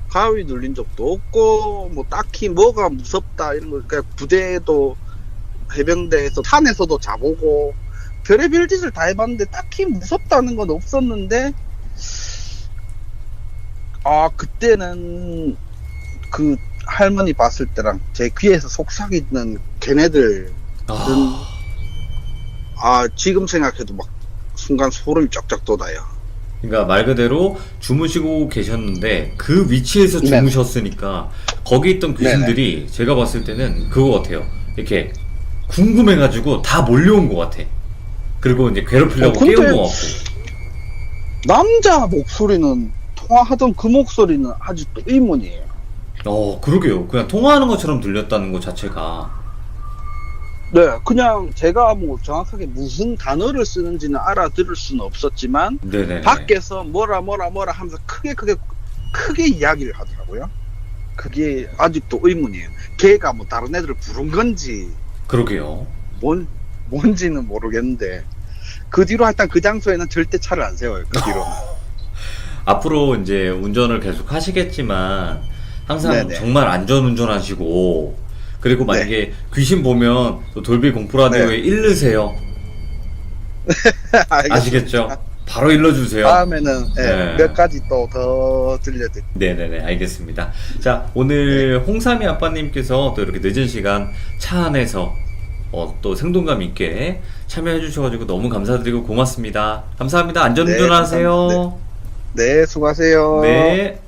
가위 눌린 적도 없고, 뭐, 딱히 뭐가 무섭다, 이런 거, 그냥 부대도, 해병대에서, 산에서도 자보고, 별의별 짓을 다 해봤는데, 딱히 무섭다는 건 없었는데, 아, 그때는, 그, 할머니 봤을 때랑 제 귀에서 속삭이는 걔네들은,
아,
지금 생각해도 막, 순간 소름이 쫙쫙 돋아요.
그러니까 말 그대로 주무시고 계셨는데 그 위치에서
네네.
주무셨으니까 거기 있던
네네.
귀신들이 제가 봤을 때는 그거 같아요. 이렇게 궁금해가지고 다 몰려온 것 같아. 그리고 이제 괴롭히려고 깨운
근데,
것 같고.
남자 목소리는, 통화하던 그 목소리는 아직도 의문이에요.
그러게요. 그냥 통화하는 것처럼 들렸다는 것 자체가.
네, 그냥 제가 뭐 정확하게 무슨 단어를 쓰는지는 알아들을 수는 없었지만,
네네네.
밖에서 뭐라 하면서 크게 이야기를 하더라고요. 그게 아직도 의문이에요. 걔가 뭐 다른 애들을 부른 건지,
그러게요.
뭔지는 모르겠는데, 그 뒤로 하여튼 그 장소에는 절대 차를 안 세워요, 그 뒤로는.
앞으로 이제 운전을 계속 하시겠지만 항상
네네.
정말 안전 운전하시고, 그리고
네.
만약에 귀신 보면 또 돌비 공포 라디오에
네.
일르세요.
알겠습니다.
아시겠죠? 바로 일러주세요.
다음에는
네.
몇 가지 또 더 들려드릴게요.
네네네, 알겠습니다. 자, 오늘 홍삼이 아빠님께서 또 이렇게 늦은 시간 차 안에서 또 생동감 있게 참여해 주셔가지고 너무 감사드리고 고맙습니다. 감사합니다. 안전운전
네,
하세요.
네, 수고하세요.
네.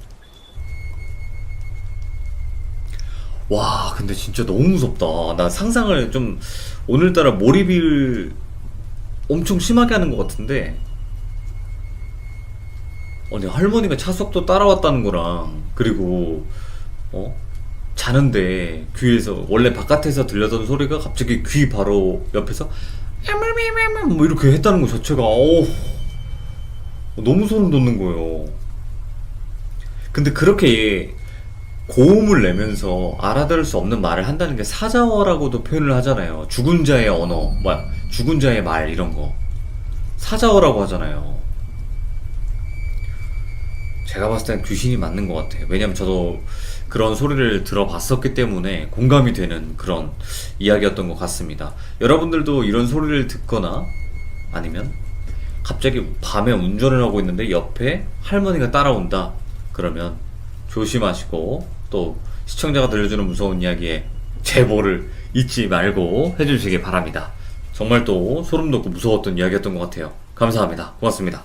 와, 근데 진짜 너무 무섭다. 나 상상을 좀 오늘따라 몰입을 엄청 심하게 하는 것 같은데, 아니, 할머니가 차석도 따라왔다는 거랑, 그리고, 어? 자는데 귀에서, 원래 바깥에서 들려던 소리가 갑자기 귀 바로 옆에서, 뭐 이렇게 했다는 것 자체가, 너무 소름 돋는 거예요. 근데 그렇게 고음을 내면서 알아들을 수 없는 말을 한다는 게 사자어라고도 표현을 하잖아요. 죽은 자의 언어, 죽은 자의 말, 이런 거. 사자어라고 하잖아요. 제가 봤을 땐 귀신이 맞는 것 같아요. 왜냐면 저도 그런 소리를 들어봤었기 때문에 공감이 되는 그런 이야기였던 것 같습니다. 여러분들도 이런 소리를 듣거나 아니면 갑자기 밤에 운전을 하고 있는데 옆에 할머니가 따라온다. 그러면 조심하시고 또 시청자가 들려주는 무서운 이야기에 제보를 잊지 말고 해주시기 바랍니다. 정말 또 소름 돋고 무서웠던 이야기였던 것 같아요. 감사합니다. 고맙습니다.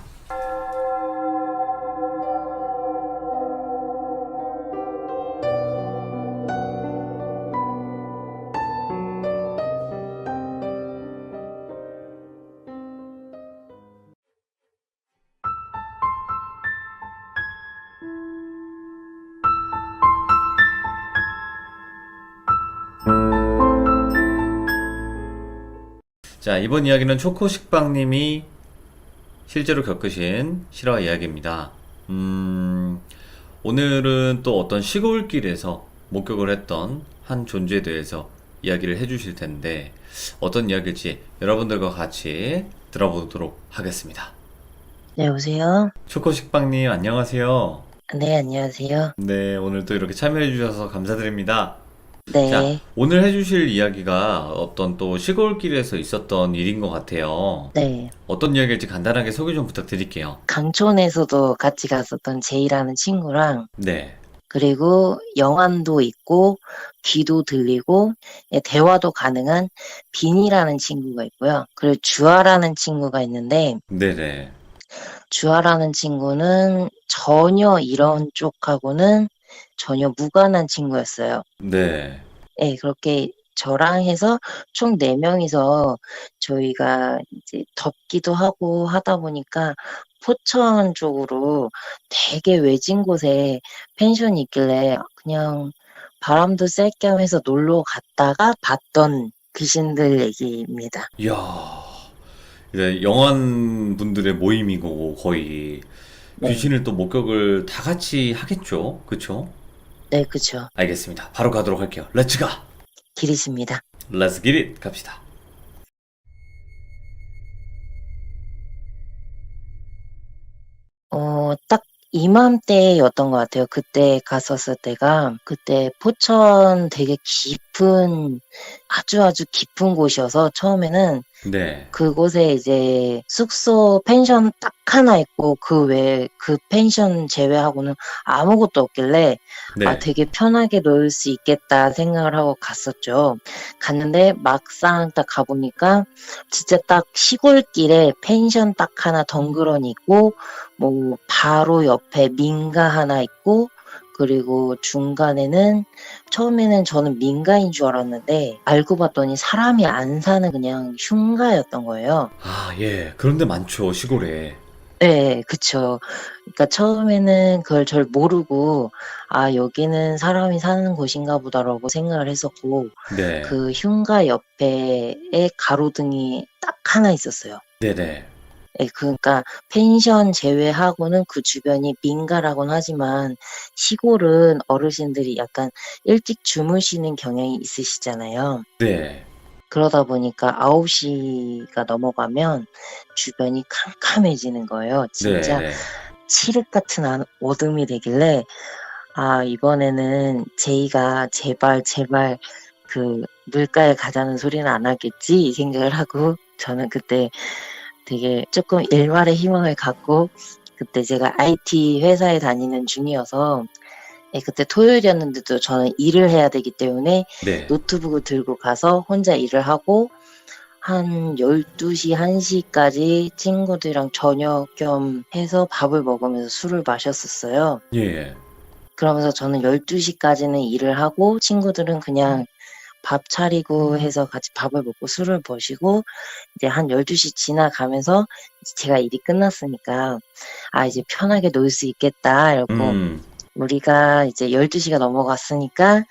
자, 이번 이야기는 초코식빵님이 실제로 겪으신 실화 이야기입니다. 오늘은 또 어떤 시골길에서 목격을 했던 한 존재에 대해서 이야기를 해주실 텐데, 어떤 이야기일지 여러분들과 같이 들어보도록 하겠습니다.
네, 여보세요?
초코식빵님, 안녕하세요.
네, 안녕하세요.
네, 오늘 또 이렇게 참여해주셔서 감사드립니다.
네,
자, 오늘 해주실 이야기가 어떤 또 시골길에서 있었던 일인 것 같아요.
네.
어떤 이야기일지 간단하게 소개 좀 부탁드릴게요.
강촌에서도 같이 갔었던 제이라는 친구랑,
네.
그리고 영안도 있고, 귀도 들리고, 예, 대화도 가능한 빈이라는 친구가 있고요. 그리고 주아라는 친구가 있는데,
네네.
주아라는 친구는 전혀 이런 쪽하고는 전혀 무관한 친구였어요.
네.
네, 그렇게 저랑 해서 총 4명이서 저희가 이제 덥기도 하고 하다 보니까 포천 쪽으로 되게 외진 곳에 펜션이 있길래 그냥 바람도 쐴 겸 해서 놀러 갔다가 봤던 귀신들 얘기입니다.
이야, 이제 영환 분들의 모임이고 거의
네.
귀신을 또 목격을 다 같이 하겠죠. 그쵸?
네, 그쵸.
알겠습니다. 바로 가도록 할게요. 렛츠 가!
길이십니다.
렛츠 기릿 갑시다.
딱 이맘때였던 것 같아요. 그때 갔었을 때가, 그때 포천 되게 깊은, 아주 깊은 곳이어서 처음에는
네.
그곳에 이제 숙소 펜션 딱 하나 있고 그 외에 그 펜션 제외하고는 아무것도 없길래
네.
되게 편하게 놀 수 있겠다 생각을 하고 갔었죠. 갔는데 막상 딱 가보니까 진짜 딱 시골길에 펜션 딱 하나 덩그러니 있고 뭐 바로 옆에 민가 하나 있고 그리고 중간에는 처음에는 저는 민가인 줄 알았는데 알고 봤더니 사람이 안 사는 그냥 흉가였던 거예요.
아, 예. 그런 데 많죠, 시골에.
네, 그쵸. 그러니까 처음에는 그걸 잘 모르고 여기는 사람이 사는 곳인가 보다라고 생각을 했었고
네.
그 흉가 옆에 가로등이 딱 하나 있었어요.
네네.
예, 그러니까 펜션 제외하고는 그 주변이 민가라고는 하지만 시골은 어르신들이 약간 일찍 주무시는 경향이 있으시잖아요.
네.
그러다 보니까 9시가 넘어가면 주변이 캄캄해지는 거예요. 진짜
네.
칠흑 같은 어둠이 되길래 이번에는 제이가 제발 그 물가에 가자는 소리는 안 하겠지 이 생각을 하고 저는 그때 되게 조금 일말의 희망을 갖고 그때 제가 IT 회사에 다니는 중이어서 그때 토요일이었는데도 저는 일을 해야 되기 때문에
네.
노트북을 들고 가서 혼자 일을 하고 한 12시, 1시까지 친구들이랑 저녁 겸 해서 밥을 먹으면서 술을 마셨었어요.
예.
그러면서 저는 12시까지는 일을 하고 친구들은 그냥 밥 차리고 해서 같이 밥을 먹고 술을 마시고 이제 한 12시 지나가면서 제가 일이 끝났으니까 이제 편하게 놀 수 있겠다 이러고 우리가 이제 12시가 넘어갔으니까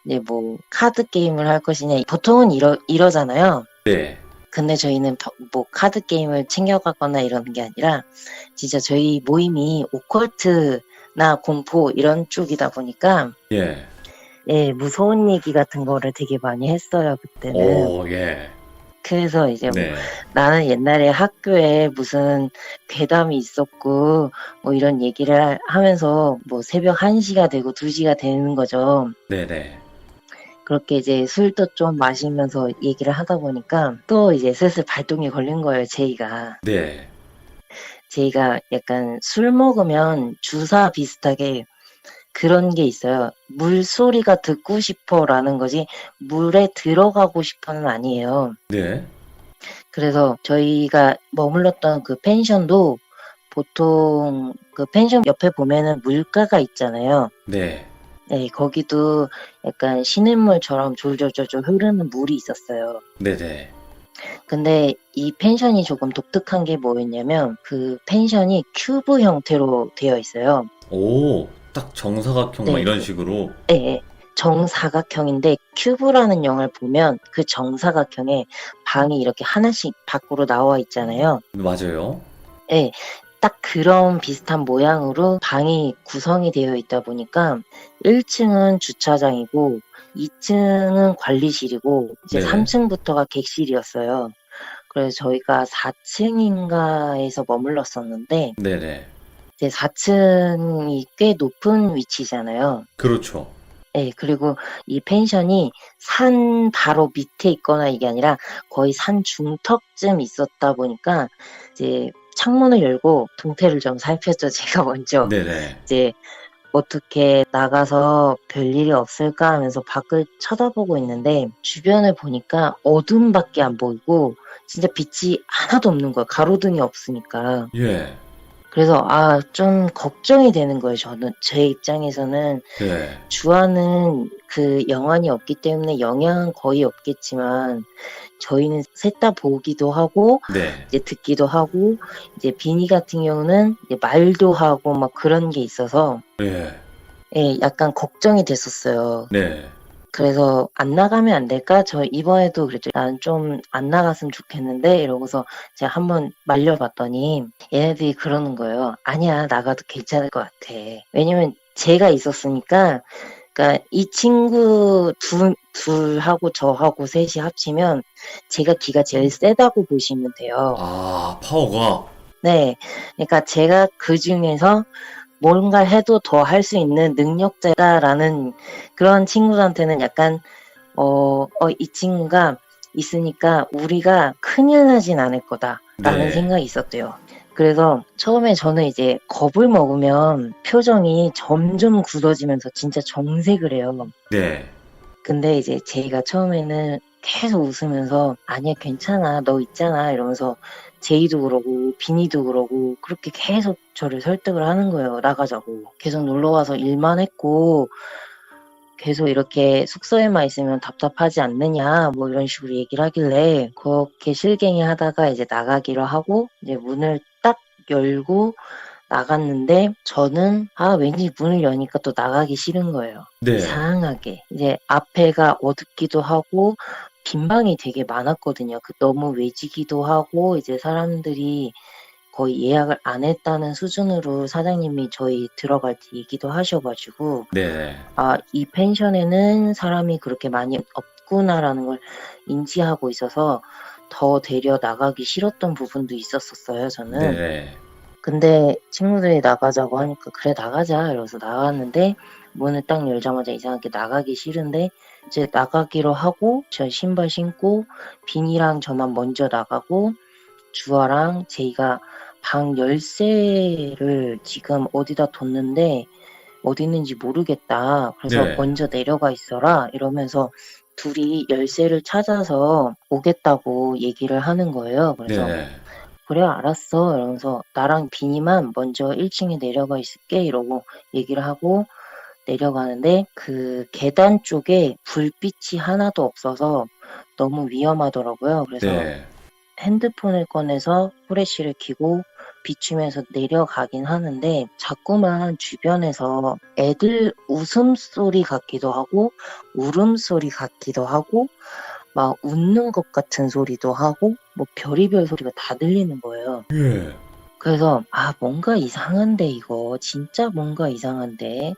이제 뭐 카드 게임을 할 것이냐 보통은 이러잖아요.
네.
근데 저희는 뭐 카드 게임을 챙겨가거나 이러는 게 아니라 진짜 저희 모임이 오컬트나 공포 이런 쪽이다 보니까
예.
무서운 얘기 같은 거를 되게 많이 했어요, 그때는.
오, 예.
그래서 이제
네.
나는 옛날에 학교에 무슨 괴담이 있었고 뭐 이런 얘기를 하면서 뭐 새벽 1시가 되고 2시가 되는 거죠.
네네.
그렇게 이제 술도 좀 마시면서 얘기를 하다 보니까 또 이제 슬슬 발동이 걸린 거예요, 제이가.
네.
제이가 약간 술 먹으면 주사 비슷하게 그런 게 있어요. 물소리가 듣고 싶어라는 거지 물에 들어가고 싶어는 아니에요.
네.
그래서 저희가 머물렀던 그 펜션도 보통 그 펜션 옆에 보면은 물가가 있잖아요.
네.
네, 거기도 약간 시냇물처럼 졸졸졸졸 흐르는 물이 있었어요.
네네.
근데 이 펜션이 조금 독특한 게 뭐였냐면 그 펜션이 큐브 형태로 되어 있어요.
오, 딱 정사각형 막
네.
이런 식으로.
네, 정사각형인데 큐브라는 영화를 보면 그 정사각형에 방이 이렇게 하나씩 밖으로 나와 있잖아요.
맞아요.
네, 딱 그런 비슷한 모양으로 방이 구성이 되어 있다 보니까 1층은 주차장이고 2층은 관리실이고 이제
네.
3층부터가 객실이었어요. 그래서 저희가 4층인가에서 머물렀었는데
네네.
이제 4층이 꽤 높은 위치잖아요.
그렇죠.
네, 그리고 이 펜션이 산 바로 밑에 있거나 이게 아니라 거의 산 중턱쯤 있었다 보니까 이제 창문을 열고 동태를 좀 살폈죠. 제가 먼저
네네.
이제 어떻게 나가서 별일이 없을까 하면서 밖을 쳐다보고 있는데 주변을 보니까 어둠밖에 안 보이고 진짜 빛이 하나도 없는 거예요. 가로등이 없으니까.
예.
그래서 좀 걱정이 되는 거예요. 저는 제 입장에서는
네.
주화는 그 영안이 없기 때문에 영향은 거의 없겠지만 저희는 셋 다 보기도 하고
네.
이제 듣기도 하고 이제 비니 같은 경우는 이제 말도 하고 막 그런 게 있어서
예.
약간 걱정이 됐었어요.
네.
그래서 안 나가면 안 될까? 저 이번에도 그랬죠. 난 좀 안 나갔으면 좋겠는데 이러고서 제가 한번 말려봤더니 얘네들이 그러는 거예요. 아니야, 나가도 괜찮을 것 같아. 왜냐면 제가 있었으니까 그러니까 이 친구 둘하고 저하고 셋이 합치면 제가 기가 제일 세다고 보시면 돼요.
아, 파워가.
네. 그러니까 제가 그 중에서 뭔가 해도 더 할 수 있는 능력자다라는 그런 친구들한테는 약간 이 친구가 있으니까 우리가 큰일 나진 않을 거다라는
네.
생각이 있었대요. 그래서 처음에 저는 이제 겁을 먹으면 표정이 점점 굳어지면서 진짜 정색을 해요.
네.
근데 이제 제이가 처음에는 계속 웃으면서 아니야 괜찮아 너 있잖아 이러면서 제이도 그러고 비니도 그러고 그렇게 계속 저를 설득을 하는 거예요. 나가자고. 계속 놀러와서 일만 했고 계속 이렇게 숙소에만 있으면 답답하지 않느냐 뭐 이런 식으로 얘기를 하길래 그렇게 실갱이 하다가 이제 나가기로 하고 이제 문을 딱 열고 나갔는데 저는 왠지 문을 여니까 또 나가기 싫은 거예요.
네.
이상하게 이제 앞에가 어둡기도 하고 빈 방이 되게 많았거든요. 너무 외지기도 하고 이제 사람들이 거의 예약을 안 했다는 수준으로 사장님이 저희 들어갈 때 얘기도 하셔가지고
네.
이 펜션에는 사람이 그렇게 많이 없구나라는 걸 인지하고 있어서 더 데려 나가기 싫었던 부분도 있었어요, 저는.
네.
근데 친구들이 나가자고 하니까 그래 나가자 이러면서 나갔는데 문을 딱 열자마자 이상하게 나가기 싫은데 이제 나가기로 하고 저 신발 신고 빈이랑 저만 먼저 나가고 주아랑 제이가 방 열쇠를 지금 어디다 뒀는데 어디 있는지 모르겠다. 그래서
네.
먼저 내려가 있어라 이러면서 둘이 열쇠를 찾아서 오겠다고 얘기를 하는 거예요. 그래서
네.
그래 알았어 이러면서 나랑 비니만 먼저 1층에 내려가 있을게 이러고 얘기를 하고 내려가는데 그 계단 쪽에 불빛이 하나도 없어서 너무 위험하더라고요. 그래서
네.
핸드폰을 꺼내서 후레쉬를 켜고 비추면서 내려가긴 하는데 자꾸만 주변에서 애들 웃음소리 같기도 하고 울음소리 같기도 하고 막 웃는 것 같은 소리도 하고 뭐 별의별 소리가 다 들리는 거예요.
예.
그래서 뭔가 이상한데 이거 진짜 뭔가 이상한데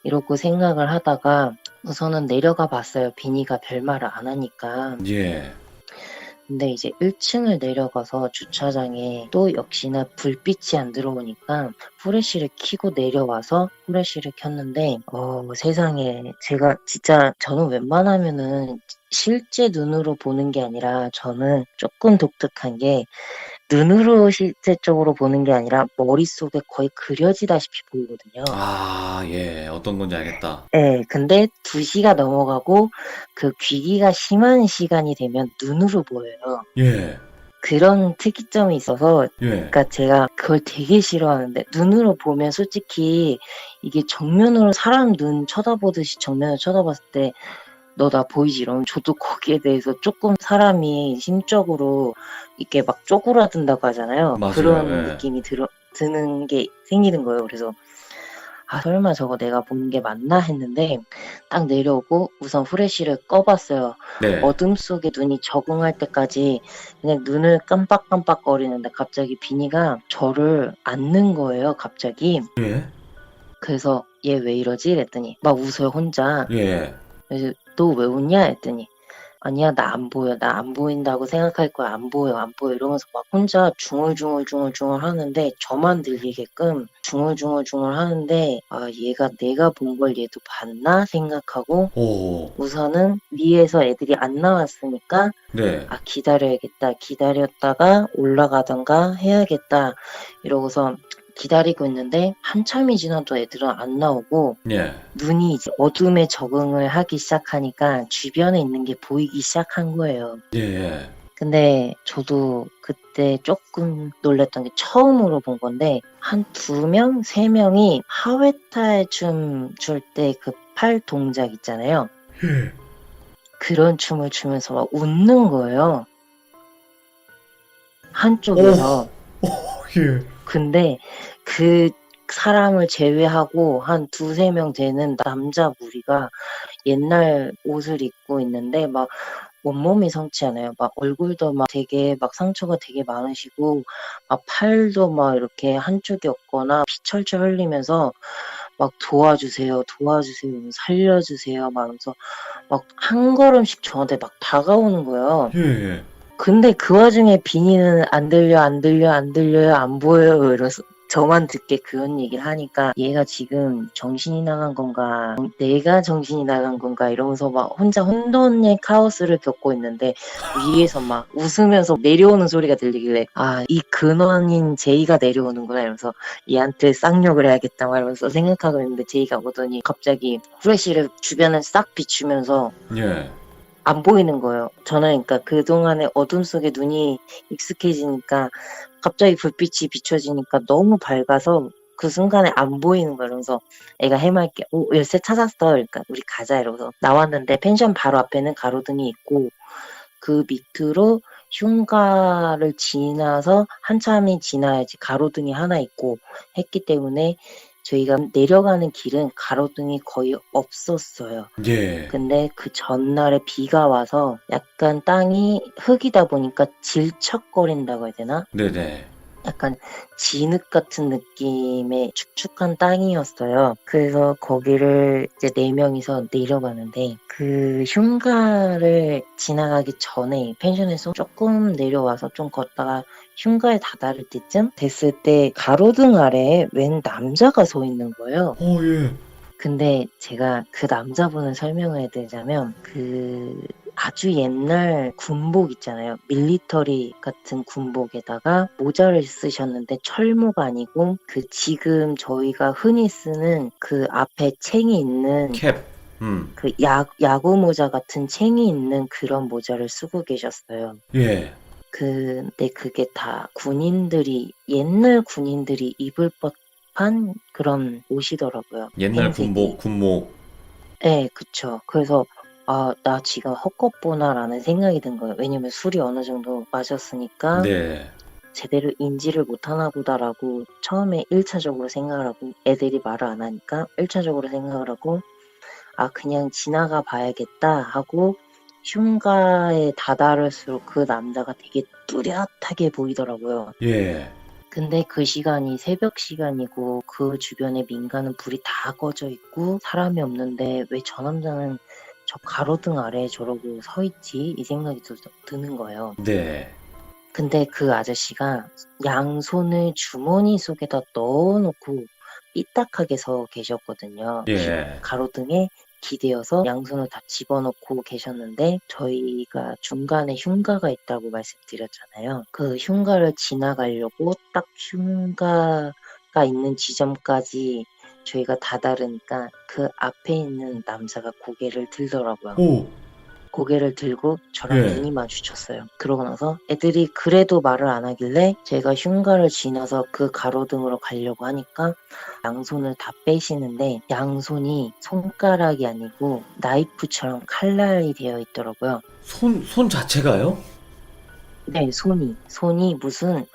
이러고 생각을 하다가 우선은 내려가 봤어요. 비니가 별말을 안 하니까.
예.
근데 이제 1층을 내려가서 주차장에 또 역시나 불빛이 안 들어오니까 후레쉬를 켜고 내려와서 후레쉬를 켰는데 세상에 제가 진짜 저는 웬만하면은 실제 눈으로 보는 게 아니라 저는 조금 독특한 게 눈으로 실제적으로 보는 게 아니라 머릿속에 거의 그려지다시피 보이거든요.
예. 어떤 건지 알겠다.
네, 근데 2시가 넘어가고 그 귀기가 심한 시간이 되면 눈으로 보여요.
예.
그런 특이점이 있어서
예.
그러니까 제가 그걸 되게 싫어하는데 눈으로 보면 솔직히 이게 정면으로 사람 눈 쳐다보듯이 정면으로 쳐다봤을 때 너 나 보이지 이러면 저도 거기에 대해서 조금 사람이 심적으로 이렇게 막 쪼그라든다고 하잖아요.
맞아요.
그런
예.
느낌이 드는 게 생기는 거예요. 그래서 설마 저거 내가 보는 게 맞나 했는데 딱 내려오고 우선 후레쉬를 꺼봤어요.
네.
어둠 속에 눈이 적응할 때까지 그냥 눈을 깜빡깜빡거리는데 갑자기 비니가 저를 안는 거예요. 갑자기.
예.
그래서 얘 왜 이러지? 그랬더니 막 웃어요 혼자.
예.
그래서 너 왜 웃냐? 했더니 아니야 나 안 보여. 나 안 보인다고 생각할 거야. 안 보여. 안 보여. 이러면서 막 혼자 중얼중얼 하는데 저만 들리게끔 중얼중얼 하는데 얘가 내가 본 걸 얘도 봤나 생각하고
오.
우선은 위에서 애들이 안 나왔으니까
네.
기다려야겠다. 기다렸다가 올라가던가 해야겠다. 이러고서 기다리고 있는데 한참이 지나도 애들은 안 나오고
예.
눈이 이제 어둠에 적응을 하기 시작하니까 주변에 있는 게 보이기 시작한 거예요.
예.
근데 저도 그때 조금 놀랬던 게 처음으로 본 건데 한 2명, 3명이 하회탈 춤 출 때 그 팔 동작 있잖아요.
예.
그런 춤을 추면서 막 웃는 거예요. 한쪽에서.
예.
근데 그 사람을 제외하고 한 2-3명 되는 남자 무리가 옛날 옷을 입고 있는데 막 온몸이 성취하나요? 막 얼굴도 막 되게 막 상처가 되게 많으시고 막 팔도 막 이렇게 한쪽이 없거나 피 철철 흘리면서 막 도와주세요, 도와주세요, 살려주세요 막 하면서 막 한 걸음씩 저한테 막 다가오는 거예요.
예, 예.
근데 그 와중에 비니는 안 들려, 안 들려, 안 들려요, 안 보여요. 이래서 저만 듣게 그런 얘기를 하니까 얘가 지금 정신이 나간 건가, 내가 정신이 나간 건가 이러면서 막 혼자 혼돈의 카오스를 겪고 있는데 위에서 막 웃으면서 내려오는 소리가 들리길래 아, 이 근원인 제이가 내려오는구나 이러면서 얘한테 쌍욕을 해야겠다 말하면서 생각하고 있는데 제이가 오더니 갑자기 후레쉬를 주변을 싹 비추면서
예.
안 보이는 거예요. 저는 그러니까 그동안에 어둠 속에 눈이 익숙해지니까 갑자기 불빛이 비춰지니까 너무 밝아서 그 순간에 안 보이는 거예요. 그래서 애가 해맑게 열쇠 찾았어. 그러니까 우리 가자 이러면서 나왔는데 펜션 바로 앞에는 가로등이 있고 그 밑으로 흉가를 지나서 한참이 지나야지 가로등이 하나 있고 했기 때문에 저희가 내려가는 길은 가로등이 거의 없었어요.
예.
근데 그 전날에 비가 와서 약간 땅이 흙이다 보니까 질척거린다고 해야 되나?
네네.
약간 진흙 같은 느낌의 축축한 땅이었어요. 그래서 거기를 이제 4명이서 내려가는데 그 흉가를 지나가기 전에 펜션에서 조금 내려와서 좀 걷다가 흉가에 다다를 때쯤 됐을 때 가로등 아래에 웬 남자가 서 있는 거예요.
예.
근데 제가 그 남자분을 설명을 해드리자면 그 아주 옛날 군복 있잖아요. 밀리터리 같은 군복에다가 모자를 쓰셨는데 철모가 아니고 그 지금 저희가 흔히 쓰는 그 앞에 챙이 있는
캡.
그 야구 모자 같은 챙이 있는 그런 모자를 쓰고 계셨어요.
예.
근데 그게 다 군인들이 옛날 군인들이 입을 법한 그런 옷이더라고요.
옛날
행색이.
군목.
네, 그쵸. 그래서 아, 나 지금 헛것보나라는 생각이 든 거예요. 왜냐면 술이 어느 정도 마셨으니까
네.
제대로 인지를 못하나 보다라고 처음에 1차적으로 생각을 하고 애들이 말을 안 하니까 1차적으로 생각을 하고 아, 그냥 지나가 봐야겠다 하고 흉가에 다다를수록 그 남자가 되게 뚜렷하게 보이더라고요.
예.
근데 그 시간이 새벽 시간이고 그 주변에 민가는 불이 다 꺼져 있고 사람이 없는데 왜 저 남자는 저 가로등 아래에 저러고 서 있지? 이 생각이 드는 거예요.
네.
근데 그 아저씨가 양손을 주머니 속에다 넣어놓고 삐딱하게 서 계셨거든요.
예.
가로등에 기대어서 양손을 다 집어넣고 계셨는데 저희가 중간에 흉가가 있다고 말씀드렸잖아요. 그 흉가를 지나가려고 딱 흉가가 있는 지점까지 저희가 다다르니까 그 앞에 있는 남자가 고개를 들더라고요.
오.
고개를 들고 저랑
예.
눈이 마주쳤어요. 그러고 나서 애들이 그래도 말을 안 하길래 제가 흉가를 지나서 그 가로등으로 가려고 하니까 양손을 다 빼시는데 양손이 손가락이 아니고 나이프처럼 칼날이 되어 있더라고요.
손 자체가요?
네, 손이 무슨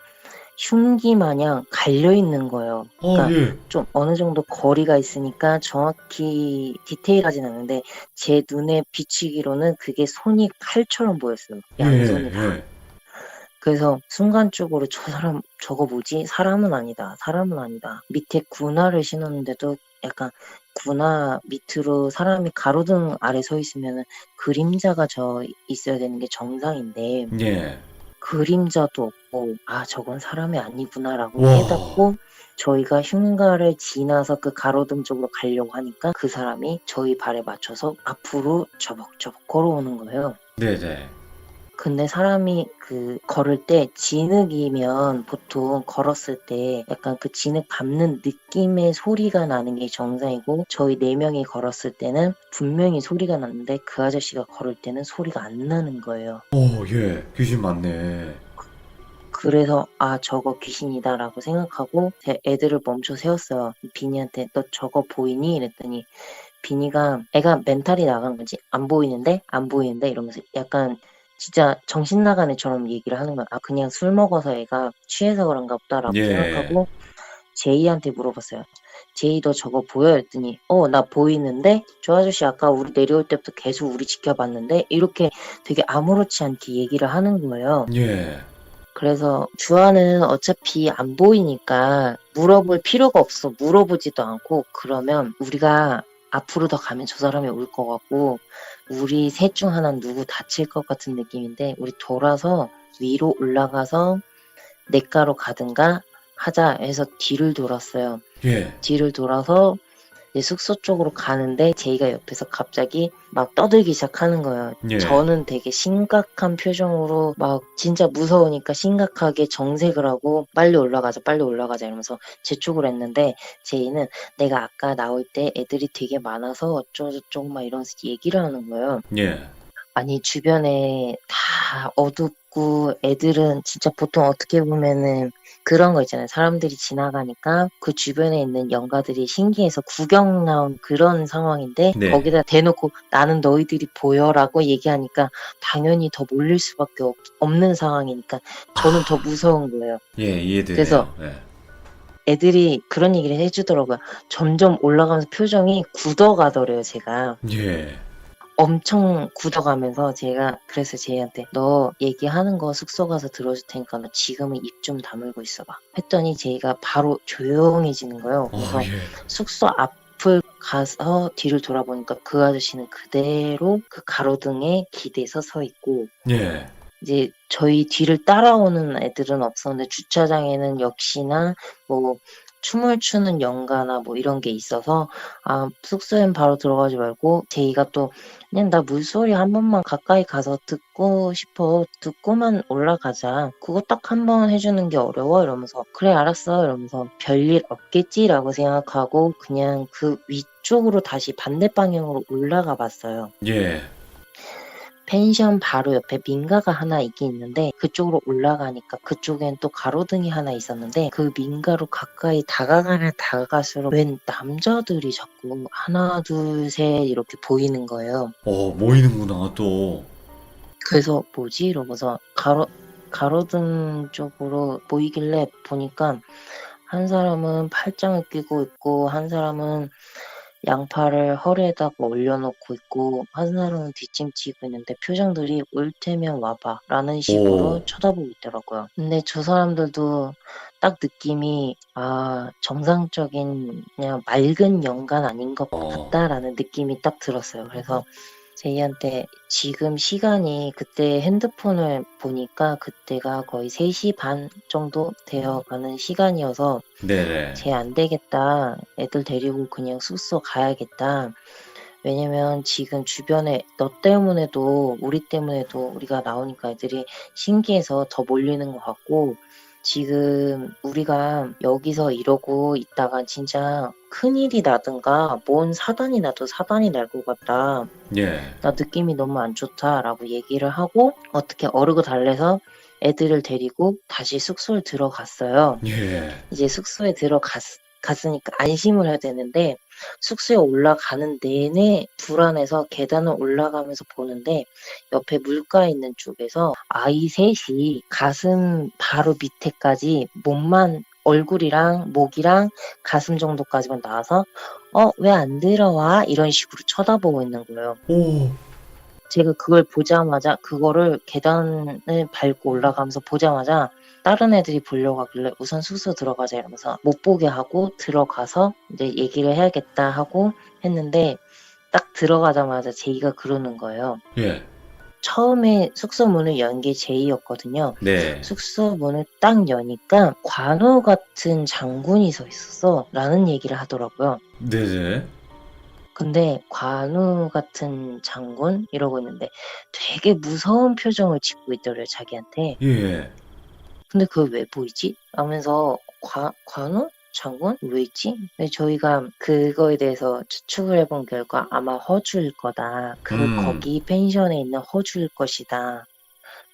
흉기 마냥 갈려 있는 거예요. 그러니까
예.
좀 어느 정도 거리가 있으니까 정확히 디테일하진 않은데 제 눈에 비치기로는 그게 손이 칼처럼 보였어요. 양손이 다.
예.
그래서 순간적으로 저 사람 저거 뭐지? 사람은 아니다. 사람은 아니다. 밑에 군화를 신었는데도 약간 군화 밑으로 사람이 가로등 아래 서 있으면 그림자가 져 있어야 되는 게 정상인데
예.
그림자도 없고 아 저건 사람이 아니구나라고
와.
깨닫고 저희가 흉가를 지나서 그 가로등 쪽으로 가려고 하니까 그 사람이 저희 발에 맞춰서 앞으로 저벅저벅 걸어오는 거예요.
네네.
근데 사람이 그 걸을 때 진흙이면 보통 걸었을 때 약간 그 진흙 밟는 느낌의 소리가 나는 게 정상이고 저희 4명이 걸었을 때는 분명히 소리가 났는데 그 아저씨가 걸을 때는 소리가 안 나는 거예요.
예. 귀신 맞네.
그래서 아 저거 귀신이다라고 생각하고 제 애들을 멈춰 세웠어요. 비니한테 너 저거 보이니? 이랬더니 비니가 애가 멘탈이 나간 건지 안 보이는데 이러면서 약간 진짜 정신 나간 애처럼 얘기를 하는 거야. 아 그냥 술 먹어서 애가 취해서 그런가 보다라고
예.
생각하고 제이한테 물어봤어요. 제이 너 저거 보여? 했더니 나 보이는데 저 아저씨 아까 우리 내려올 때부터 계속 우리 지켜봤는데 이렇게 되게 아무렇지 않게 얘기를 하는 거예요.
예.
그래서 주아는 어차피 안 보이니까 물어볼 필요가 없어. 물어보지도 않고 그러면 우리가 앞으로 더 가면 저 사람이 올 것 같고 우리 셋 중 하나는 누구 다칠 것 같은 느낌인데 우리 돌아서 위로 올라가서 냇가로 가든가 하자 해서 뒤를 돌았어요.
예.
뒤를 돌아서 이제 숙소 쪽으로 가는데 제이가 옆에서 갑자기 막 떠들기 시작하는 거예요.
예.
저는 되게 심각한 표정으로 막 진짜 무서우니까 심각하게 정색을 하고 빨리 올라가자 이러면서 제 쪽으로 했는데 제이는 내가 아까 나올 때 애들이 되게 많아서 어쩌고저쩌고 막 이러면서 얘기를 하는 거예요.
예.
아니 주변에 다 어둡고 애들은 진짜 보통 어떻게 보면은 그런 거 있잖아요. 사람들이 지나가니까 그 주변에 있는 영가들이 신기해서 구경 나온 그런 상황인데
네.
거기다 대놓고 나는 너희들이 보여라고 얘기하니까 당연히 더 몰릴 수밖에 없는 상황이니까 저는 더 무서운 거예요.
예, 이해되네요.
그래서
예.
애들이 그런 얘기를 해주더라고요. 점점 올라가면서 표정이 굳어가더래요, 제가.
예.
엄청 굳어가면서 제가 그래서 제이한테 너 얘기하는 거 숙소 가서 들어줄 테니까 너 지금은 입 좀 다물고 있어봐 했더니 제이가 바로 조용해지는 거예요. 그래서
예.
숙소 앞을 가서 뒤를 돌아보니까 그 아저씨는 그대로 그 가로등에 기대서 서 있고
예.
이제 저희 뒤를 따라오는 애들은 없었는데 주차장에는 역시나 뭐 춤을 추는 연가나 뭐 이런 게 있어서 숙소엔 바로 들어가지 말고 제이가 또 그냥 나 물소리 한 번만 가까이 가서 듣고 싶어 듣고만 올라가자 그거 딱 한 번 해주는 게 어려워 이러면서 그래 알았어 이러면서 별일 없겠지라고 생각하고 그냥 그 위쪽으로 다시 반대 방향으로 올라가 봤어요.
예.
펜션 바로 옆에 민가가 하나 있긴 있는데 그쪽으로 올라가니까 그쪽엔 또 가로등이 하나 있었는데 그 민가로 가까이 다가가면 다가갈수록 웬 남자들이 자꾸 하나 둘 셋 이렇게 보이는 거예요.
모이는구나, 또.
그래서 뭐지? 이러고서 가로등 쪽으로 보이길래 보니까 한 사람은 팔짱을 끼고 있고 한 사람은 양팔을 허리에다가 올려놓고 있고 한 사람은 뒷짐지고 있는데 표정들이 올 테면 와봐 라는 식으로 쳐다보고 있더라고요. 근데 저 사람들도 딱 느낌이 정상적인 그냥 맑은 연간 아닌 것 같다라는 느낌이 딱 들었어요. 그래서 제이한테 지금 시간이 그때 핸드폰을 보니까 그때가 거의 3시 반 정도 되어가는 시간이어서
네네.
쟤 안 되겠다. 애들 데리고 그냥 숙소 가야겠다. 왜냐면 지금 주변에 너 때문에도 우리 때문에도 우리가 나오니까 애들이 신기해서 더 몰리는 것 같고 지금 우리가 여기서 이러고 있다가 진짜 큰일이 나든가 뭔 사단이 나도 사단이 날 것 같다.
예.
나 느낌이 너무 안 좋다라고 얘기를 하고 어떻게 어르고 달래서 애들을 데리고 다시 숙소를 들어갔어요.
예.
이제 숙소에 들어갔으니까 안심을 해야 되는데 숙소에 올라가는 내내 불안해서 계단을 올라가면서 보는데 옆에 물가 있는 쪽에서 아이 셋이 가슴 바로 밑에까지 몸만 얼굴이랑 목이랑 가슴 정도까지만 나와서 왜 안 들어와? 이런 식으로 쳐다보고 있는 거예요. 제가 그걸 보자마자 그거를 계단을 밟고 올라가면서 보자마자 다른 애들이 보려고 하길래 우선 숙소 들어가자 이러면서 못 보게 하고 들어가서 이제 얘기를 해야겠다 하고 했는데 딱 들어가자마자 제이가 그러는 거예요.
예.
처음에 숙소 문을 연 게 제이였거든요.
네.
숙소 문을 딱 여니까 관우 같은 장군이 서 있었어 라는 얘기를 하더라고요.
네네.
근데 관우 같은 장군 이러고 있는데 되게 무서운 표정을 짓고 있더래요 자기한테.
예.
근데 그걸 왜 보이지? 하면서 관우? 장군? 왜 있지? 근데 저희가 그거에 대해서 추측을 해본 결과 아마 허주일 거다. 거기 펜션에 있는 허주일 것이다.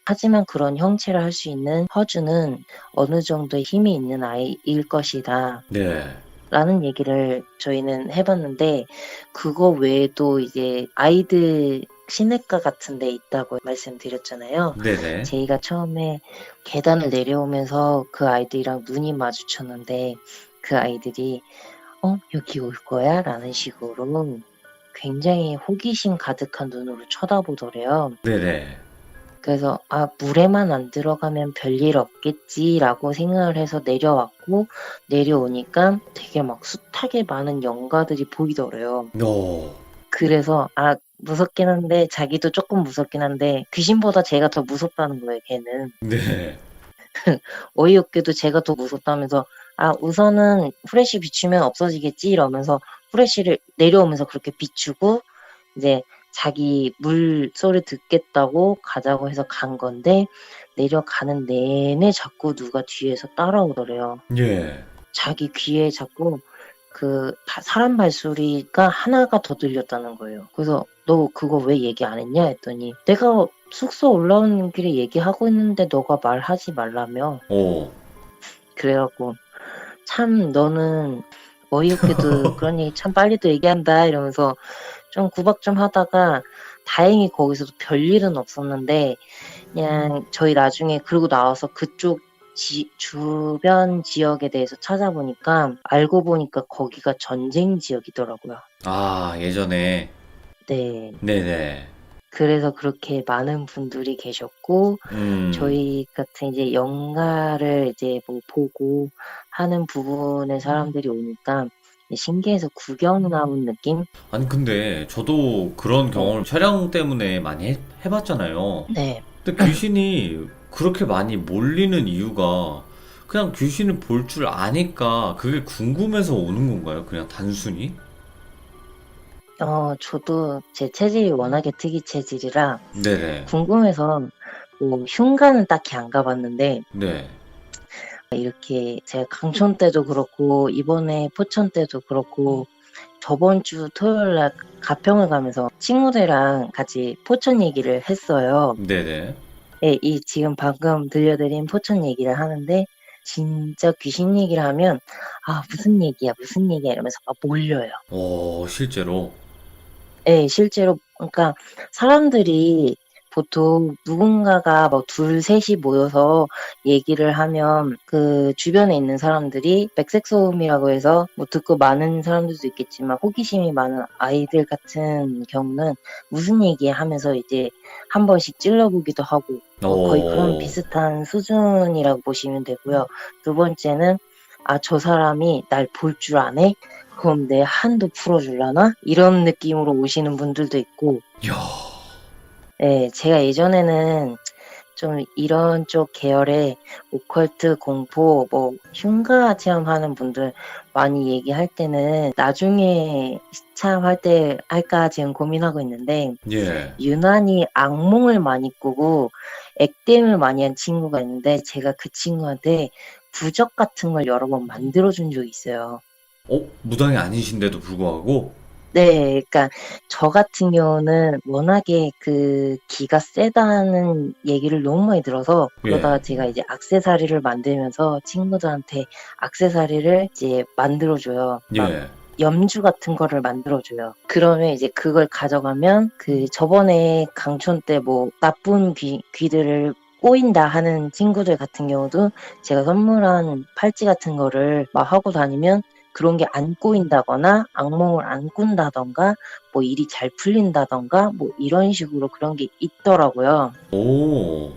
하지만 그런 형체를 할 수 있는 허주는 어느 정도의 힘이 있는 아이일 것이다.
네.
라는 얘기를 저희는 해봤는데 그거 외에도 이제 아이들 시내가 같은 데 있다고 말씀드렸잖아요.
네네.
제이가 처음에 계단을 내려오면서 그 아이들이랑 눈이 마주쳤는데 그 아이들이 여기 올 거야? 라는 식으로 굉장히 호기심 가득한 눈으로 쳐다보더래요.
네네.
그래서 물에만 안 들어가면 별일 없겠지라고 생각을 해서 내려왔고, 내려오니까 되게 막 숱하게 많은 연가들이 보이더래요.
오.
그래서 무섭긴 한데, 자기도 조금 무섭긴 한데 귀신보다 제가 더 무섭다는 거예요, 걔는.
네.
어이없게도 제가 더 무섭다면서 우선은 후레쉬 비추면 없어지겠지 이러면서 후레쉬를 내려오면서 그렇게 비추고 이제 자기 물소리 듣겠다고 가자고 해서 간 건데, 내려가는 내내 자꾸 누가 뒤에서 따라오더래요.
예.
자기 귀에 자꾸 사람 발소리가 하나가 더 들렸다는 거예요. 그래서 너 그거 왜 얘기 안 했냐 했더니, 내가 숙소 올라오는 길에 얘기하고 있는데 너가 말하지 말라며.
오.
그래갖고 참 너는 어이없게도 그런 얘기 참 빨리도 얘기한다 이러면서 좀 구박 좀 하다가, 다행히 거기서도 별일은 없었는데 그냥 저희 나중에 그러고 나와서 그쪽 주변 지역에 대해서 찾아보니까, 알고 보니까 거기가 전쟁 지역이더라고요.
예전에.
네.
네네.
그래서 그렇게 많은 분들이 계셨고, 저희 같은 이제 연가를 이제 뭐 보고 하는 부분에 사람들이 오니까 신기해서 구경 나온 느낌?
아니, 근데 저도 그런 경험을 촬영 때문에 많이 해봤잖아요.
네.
근데 귀신이 그렇게 많이 몰리는 이유가 그냥 귀신을 볼 줄 아니까 그게 궁금해서 오는 건가요? 그냥 단순히?
저도 제 체질이 워낙에 특이 체질이라
네네.
궁금해서, 뭐 흉가는 딱히 안 가봤는데,
네.
이렇게 제가 강촌 때도 그렇고 이번에 포천 때도 그렇고 저번 주 토요일 날 가평을 가면서 친구들이랑 같이 포천 얘기를 했어요.
네네.
예, 이 지금 방금 들려드린 포천 얘기를 하는데, 진짜 귀신 얘기를 하면 무슨 얘기야 이러면서 막 몰려요.
실제로.
예, 실제로. 그러니까 사람들이 보통 누군가가 뭐 둘, 셋이 모여서 얘기를 하면 그 주변에 있는 사람들이 백색 소음이라고 해서 뭐 듣고 많은 사람들도 있겠지만, 호기심이 많은 아이들 같은 경우는 무슨 얘기 하면서 이제 한 번씩 찔러보기도 하고, 거의 그런 비슷한 수준이라고 보시면 되고요. 두 번째는 저 사람이 날 볼 줄 아네? 그럼 내 한도 풀어줄라나? 이런 느낌으로 오시는 분들도 있고.
이야.
네, 제가 예전에는 좀 이런 쪽 계열의 오컬트, 공포, 뭐 흉가 체험하는 분들 많이 얘기할 때는 나중에 시참할 때 할까 지금 고민하고 있는데,
예.
유난히 악몽을 많이 꾸고 액땜을 많이 한 친구가 있는데, 제가 그 친구한테 부적 같은 걸 여러 번 만들어준 적이 있어요.
무당이 아니신데도 불구하고?
네, 그러니까 저 같은 경우는 워낙에 그 기가 세다는 얘기를 너무 많이 들어서, 그러다가 제가 이제 액세서리를 만들면서 친구들한테 액세서리를 이제 만들어줘요. 막
예.
염주 같은 거를 만들어줘요. 그러면 이제 그걸 가져가면 그 저번에 강촌 때 뭐 나쁜 귀들을 꼬인다 하는 친구들 같은 경우도 제가 선물한 팔찌 같은 거를 막 하고 다니면 그런 게 안 꼬인다거나 악몽을 안 꾼다던가 뭐 일이 잘 풀린다던가 뭐 이런 식으로 그런 게 있더라고요.
오.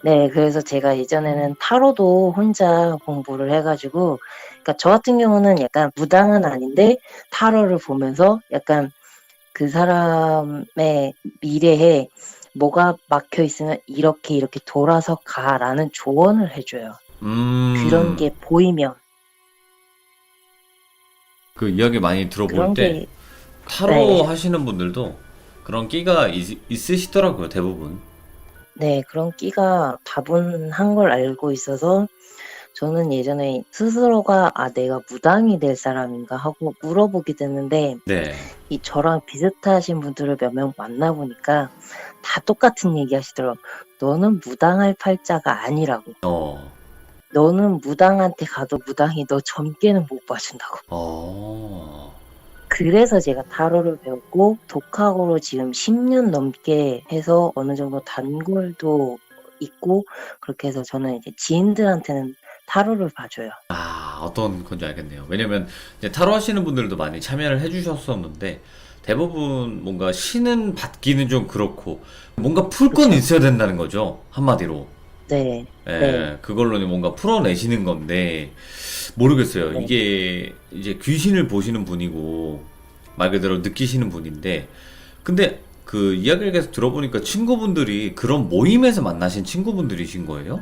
네, 그래서 제가 예전에는 타로도 혼자 공부를 해가지고, 그러니까 저 같은 경우는 약간 무당은 아닌데 타로를 보면서 약간 그 사람의 미래에 뭐가 막혀 있으면 이렇게 돌아서 가라는 조언을 해줘요. 그런 게 보이면.
그 이야기 많이 들어볼
그런
때
게,
타로
네.
하시는 분들도 그런 끼가 있으시더라고요, 대부분.
네, 그런 끼가 다분한 걸 알고 있어서 저는 예전에 스스로가 내가 무당이 될 사람인가 하고 물어보게 됐는데,
네.
이 저랑 비슷하신 분들을 몇 명 만나보니까 다 똑같은 얘기 하시더라고요. 너는 무당할 팔자가 아니라고. 너는 무당한테 가도 무당이 너 점괘는 못 봐준다고. 그래서 제가 타로를 배웠고 독학으로 지금 10년 넘게 해서 어느 정도 단골도 있고, 그렇게 해서 저는 이제 지인들한테는 타로를 봐줘요.
어떤 건지 알겠네요. 왜냐면 이제 타로 하시는 분들도 많이 참여를 해주셨었는데 대부분 뭔가 신은 받기는 좀 그렇고 뭔가 풀 건
그쵸.
있어야 된다는 거죠. 한마디로.
네, 네,
예, 그걸로 뭔가 풀어내시는 건데 모르겠어요.
네,
이게 이제 귀신을 보시는 분이고 말 그대로 느끼시는 분인데 근데 그 이야기를 계속 들어보니까 친구분들이 그런 모임에서 만나신 친구분들이신 거예요?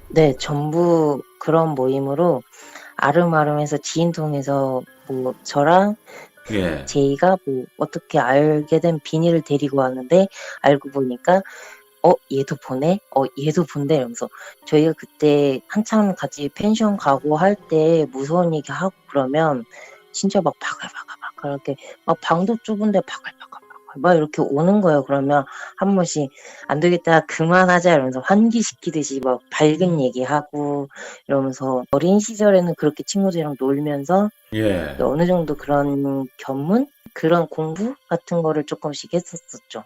네, 전부 그런 모임으로 아름아름해서 지인 통해서 뭐 저랑
예.
제이가 뭐 어떻게 알게 된 비니를 데리고 왔는데 알고 보니까 얘도 보네? 얘도 본대 이러면서 저희가 그때 한참 같이 펜션 가고 할 때 무서운 얘기 하고 그러면 진짜 막 바글바글 이렇게 막 방도 좁은데 바글바글 막 이렇게 오는 거예요. 그러면 한 번씩 안 되겠다 그만하자 이러면서 환기시키듯이 막 밝은 얘기하고 이러면서 어린 시절에는 그렇게 친구들이랑 놀면서
예.
어느 정도 그런 견문? 그런 공부 같은 거를 조금씩 했었었죠.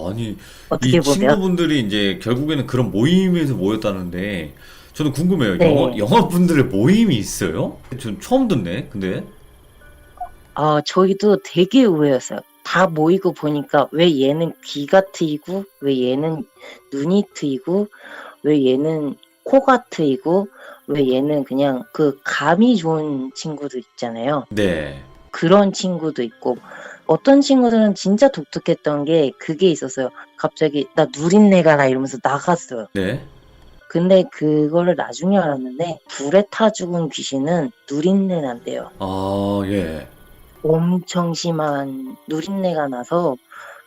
아니, 이
어떻게 보면.
친구분들이 이제 결국에는 그런 모임에서 모였다는데, 저는 궁금해요.
네.
영화분들의 모임이 있어요? 전 처음 듣네, 근데.
저희도 되게 의외였어요. 다 모이고 보니까 왜 얘는 귀가 트이고, 왜 얘는 눈이 트이고, 왜 얘는 코가 트이고, 왜 얘는 그냥 그 감이 좋은 친구들 있잖아요.
네.
그런 친구도 있고, 어떤 친구들은 진짜 독특했던 게 그게 있었어요. 갑자기 나 누린내 가라 이러면서 나갔어요.
네.
근데 그거를 나중에 알았는데 불에 타 죽은 귀신은 누린내 난대요.
예.
엄청 심한 누린내가 나서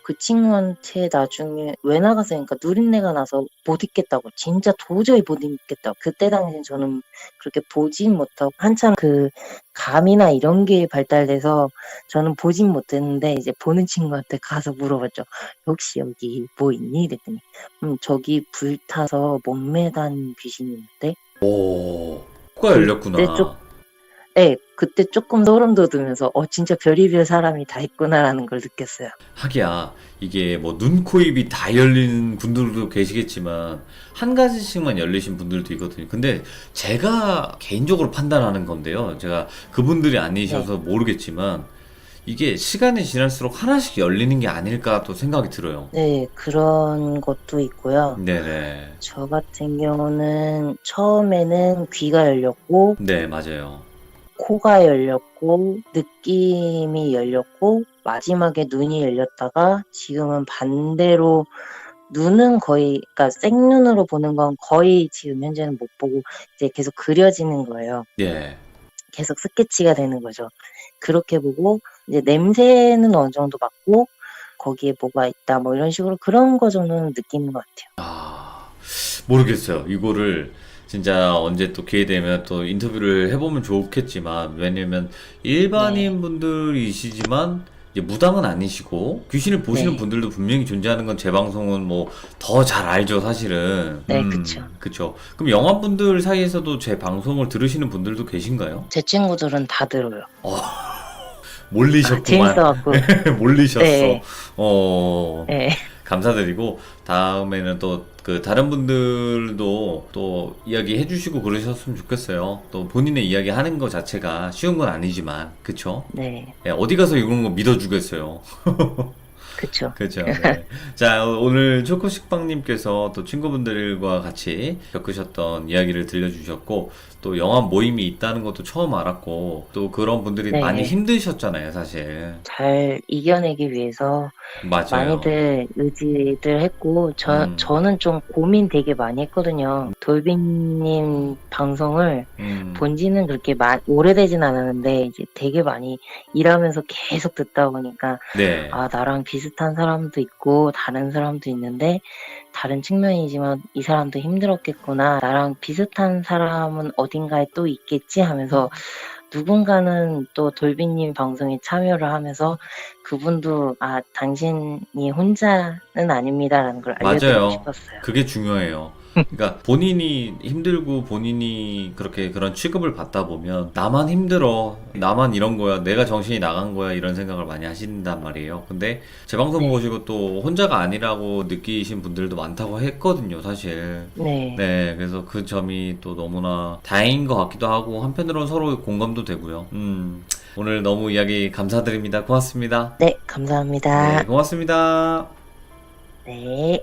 그 친구한테 나중에 왜 나갔으니까 누린내가 나서 못 있겠다고 진짜 도저히 못 있겠다고 그때 당시엔 저는 그렇게 보진 못하고 한참 그 감이나 이런 게 발달돼서 저는 보진 못했는데 이제 보는 친구한테 가서 물어봤죠. 혹시 여기 뭐 있니? 이랬더니 저기 불타서 몸매 단 귀신이 있는데
오, 코가
그때
열렸구나.
네, 그때 조금 소름 돋으면서 진짜 별의별 사람이 다 있구나라는 걸 느꼈어요.
하기야, 이게 뭐 눈, 코, 입이 다 열린 분들도 계시겠지만, 한 가지씩만 열리신 분들도 있거든요. 근데 제가 개인적으로 판단하는 건데요. 제가 그분들이
네.
아니셔서 모르겠지만, 이게 시간이 지날수록 하나씩 열리는 게 아닐까 또 생각이 들어요.
네, 그런 것도 있고요.
네네.
저 같은 경우는 처음에는 귀가 열렸고,
네, 맞아요.
코가 열렸고, 느낌이 열렸고, 마지막에 눈이 열렸다가, 지금은 반대로 눈은 거의, 그러니까 생눈으로 보는 건 거의 지금 현재는 못 보고, 이제 계속 그려지는 거예요.
예.
계속 스케치가 되는 거죠. 그렇게 보고, 이제 냄새는 어느 정도 맡고, 거기에 뭐가 있다, 뭐 이런 식으로 그런 거 정도는 느끼는 것 같아요.
모르겠어요. 이거를 진짜 언제 또 기회 되면 또 인터뷰를 해보면 좋겠지만, 왜냐면
네,
일반인 분들이시지만, 이제 무당은 아니시고, 귀신을 보시는
네,
분들도 분명히 존재하는 건 제 방송은 뭐 더 잘 알죠, 사실은.
네, 그쵸.
그쵸. 그럼 영화분들 사이에서도 제 방송을 들으시는 분들도 계신가요?
제 친구들은 다 들어요.
몰리셨구만.
재밌어갖고,
몰리셨어.
네,
어,
네,
감사드리고, 다음에는 또, 그, 다른 분들도 또 이야기 해주시고 그러셨으면 좋겠어요. 또 본인의 이야기 하는 거 자체가 쉬운 건 아니지만, 그쵸?
네,
예, 어디 가서 이런 거 믿어주겠어요.
그쵸.
그죠. 네. 자, 오늘 초코식빵님께서 또 친구분들과 같이 겪으셨던 이야기를 들려주셨고, 또 영화 모임이 있다는 것도 처음 알았고, 또 그런 분들이 많이
네,
힘드셨잖아요, 사실.
잘 이겨내기 위해서
맞아요.
많이들 의지들 했고,
음,
저는 좀 고민 되게 많이 했거든요. 돌빈님 방송을
음,
본 지는 그렇게 오래되진 않았는데, 이제 되게 많이 일하면서 계속 듣다 보니까,
네.
나랑 비슷한 사람도 있고, 다른 사람도 있는데, 다른 측면이지만 이 사람도 힘들었겠구나. 나랑 비슷한 사람은 어딘가에 또 있겠지 하면서 누군가는 또 돌비님 방송에 참여를 하면서 그분도 당신이 혼자는 아닙니다라는 걸 알려드리고
맞아요.
싶었어요.
그게 중요해요. 그러니까 본인이 힘들고 본인이 그렇게 그런 취급을 받다 보면 나만 힘들어, 나만 이런 거야, 내가 정신이 나간 거야 이런 생각을 많이 하신단 말이에요. 근데 제 방송
네.
보시고 또 혼자가 아니라고 느끼신 분들도 많다고 했거든요, 사실.
네.
네, 그래서 그 점이 또 너무나 다행인 것 같기도 하고 한편으로는 서로 공감도 되고요. 오늘 너무 이야기 감사드립니다. 고맙습니다.
네,
네,
감사합니다.
고맙습니다.
네.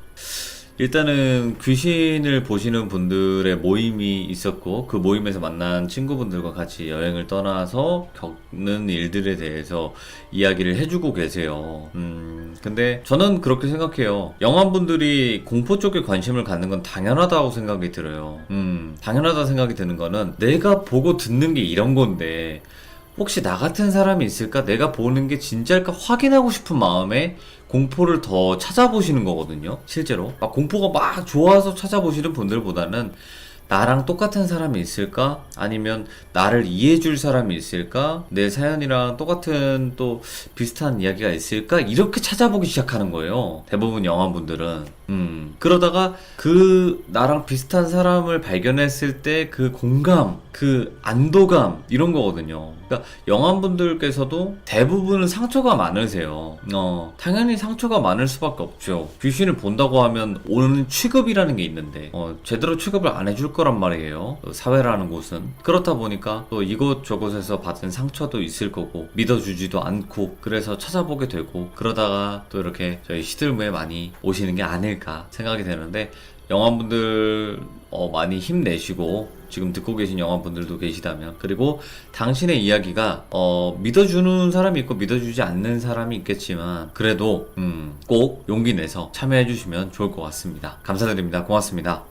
일단은 귀신을 보시는 분들의 모임이 있었고 그 모임에서 만난 친구분들과 같이 여행을 떠나서 겪는 일들에 대해서 이야기를 해주고 계세요. 근데 저는 그렇게 생각해요. 영화분들이 공포 쪽에 관심을 갖는 건 당연하다고 생각이 들어요. 당연하다 생각이 드는 거는 내가 보고 듣는 게 이런 건데 혹시 나 같은 사람이 있을까? 내가 보는 게 진짜일까? 확인하고 싶은 마음에 공포를 더 찾아보시는 거거든요. 실제로. 막 공포가 막 좋아서 찾아보시는 분들보다는 나랑 똑같은 사람이 있을까? 아니면 나를 이해해줄 사람이 있을까? 내 사연이랑 똑같은 또 비슷한 이야기가 있을까? 이렇게 찾아보기 시작하는 거예요. 대부분 영화분들은. 그러다가 그 나랑 비슷한 사람을 발견했을 때 그 공감, 그 안도감, 이런 거거든요. 그러니까 영화분들께서도 대부분은 상처가 많으세요. 당연히 상처가 많을 수밖에 없죠. 귀신을 본다고 하면 오는 취급이라는 게 있는데, 제대로 취급을 안 해줄 거란 말이에요. 사회라는 곳은. 그렇다 보니까 또 이곳저곳에서 받은 상처도 있을 거고, 믿어주지도 않고, 그래서 찾아보게 되고, 그러다가 또 이렇게 저희 시들무에 많이 오시는 게 아닐까 생각이 되는데, 영화분들 많이 힘내시고 지금 듣고 계신 영화분들도 계시다면, 그리고 당신의 이야기가 믿어주는 사람이 있고 믿어주지 않는 사람이 있겠지만 그래도 꼭 용기 내서 참여해 주시면 좋을 것 같습니다. 감사드립니다. 고맙습니다.